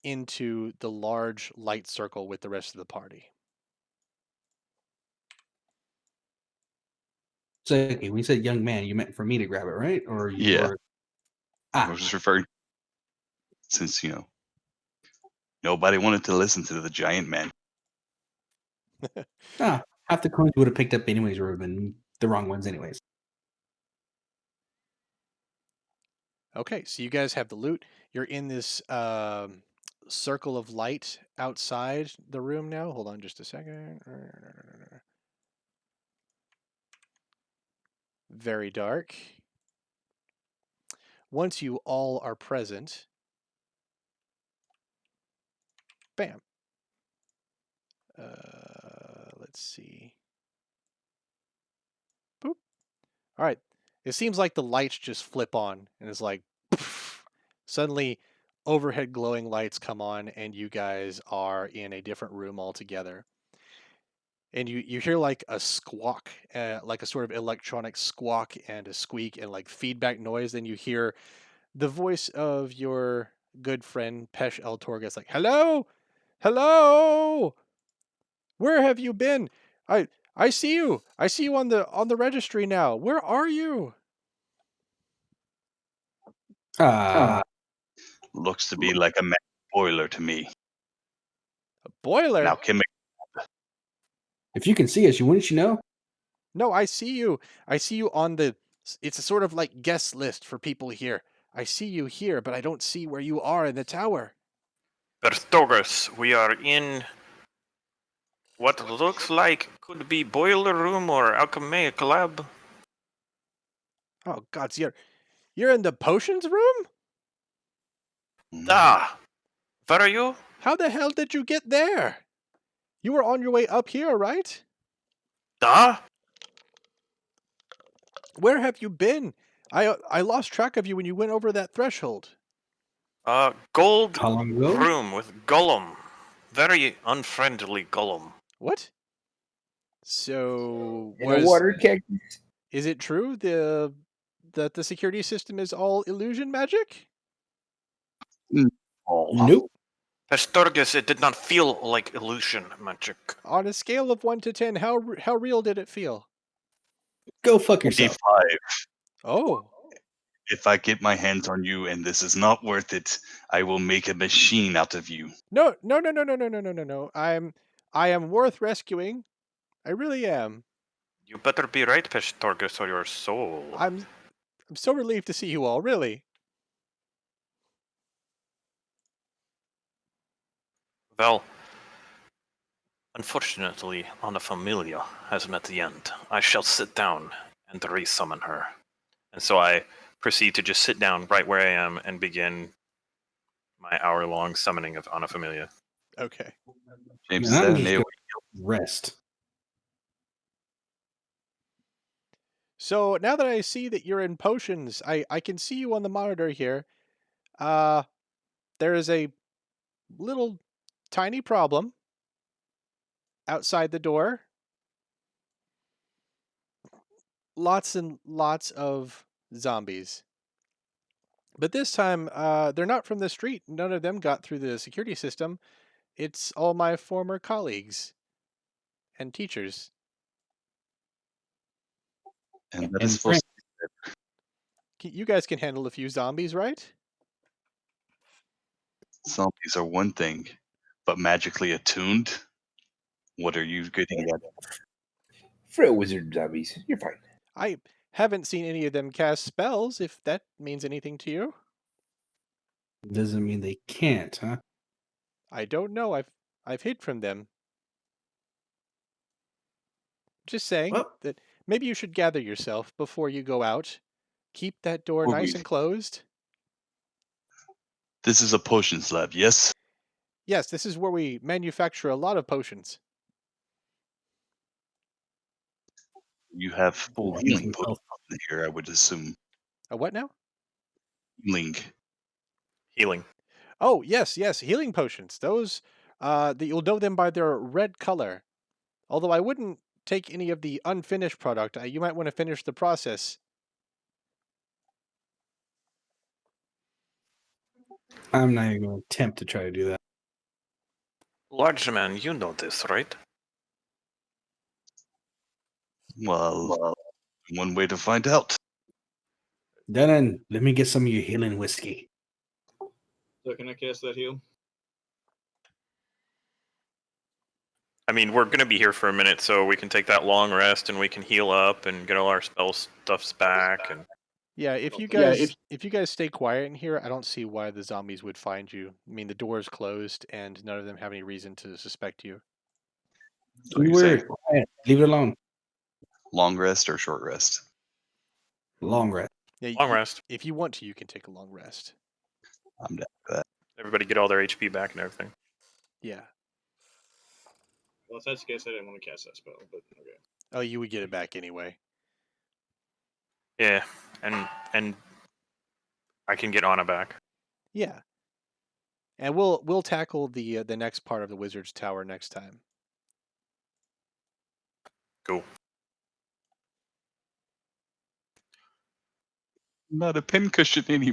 into the large light circle with the rest of the party. So okay, when you said young man, you meant for me to grab it, right? Or you Yeah. were I was just referring, since nobody wanted to listen to the giant man. Half the coins would have picked up anyways, would have been the wrong ones anyways. Okay, so you guys have the loot. You're in this circle of light outside the room now. Hold on just a second. Very dark. Once you all are present, bam. Let's see. Boop. All right. It seems like the lights just flip on and it's like poof. Suddenly overhead glowing lights come on and you guys are in a different room altogether. And you hear like a squawk, like a sort of electronic squawk and a squeak and like feedback noise. Then you hear the voice of your good friend Pesh El Torgas like, "Hello? Hello? Where have you been? I see you. I see you on the registry now. Where are you?" Looks to be like a boiler to me. A boiler? Now, Kim, If you can see us, wouldn't you know? No, I see you. I see you on the. It's a sort of like guest list for people here. I see you here, but I don't see where you are in the tower. Bertogus, we are in what looks like could be boiler room or alchemaic lab. Oh God, so you're in the potions room? Ah, where are you? How the hell did you get there? You were on your way up here, right? Ah, Where have you been? I lost track of you when you went over that threshold. gold How long ago? room with Gollum. Very unfriendly Gollum. What? So In a water cactus. is it true that the security system is all illusion magic? Oh, Nope. Bertogus, it did not feel like illusion magic. On a scale of 1 to 10, how real did it feel? Go fuck yourself. 25. Oh, If I get my hands on you and this is not worth it, I will make a machine out of you. no. I am worth rescuing. I really am. You better be right, Bertogus, or your soul. I'm so relieved to see you all, really. Well, unfortunately, Anna Familia has met the end. I shall sit down and resummon her. And so I proceed to just sit down right where I am and begin my hour-long summoning of Anna Familia. Okay. James, Man, is I'm that an just AoE? Rest. So now that I see that you're in potions, I can see you on the monitor here. There is a little tiny problem outside the door. Lots and lots of zombies. But this time, they're not from the street. None of them got through the security system. It's all my former colleagues and teachers. And that And is supposed You guys can handle a few zombies, right? zombies are one thing, but magically attuned? What are you getting at? For wizard zombies, you're fine. I haven't seen any of them cast spells, if that means anything to you. Doesn't mean they can't, huh? I don't know. I've hid from them. Just saying Well, that maybe you should gather yourself before you go out. Keep that door Well, nice we- and closed. This is a potions lab, yes? Yes, this is where we manufacture a lot of potions. You have full Oh, healing amazing. potions in here, I would assume. A what now? Healing. Healing. Oh, yes, healing potions. Those, you'll know them by their red color. Although I wouldn't take any of the unfinished product. You might want to finish the process. I'm not even going to attempt to try to do that. Large man, you know this, right? Well, one way to find out. Then let me get some of your healing whiskey. So can I cast that heal? I mean, we're gonna be here for a minute, so we can take that long rest and we can heal up and get all our spell stuffs back. And Yeah, if you guys stay quiet in here, I don't see why the zombies would find you. I mean, the door is closed, and none of them have any reason to suspect you. So you're saying quiet. Leave it alone. long rest or short rest? Long rest. Yeah, long rest. if you want to, you can take a long rest. I'm down for that. Everybody get all their HP back and everything. Yeah. Well, if that's the case, I didn't want to cast that spell, but okay. Oh, you would get it back anyway. Yeah, and I can get Anna back. Yeah. And we'll tackle the next part of the Wizard's Tower next time. Cool. Not a pincushion anymore.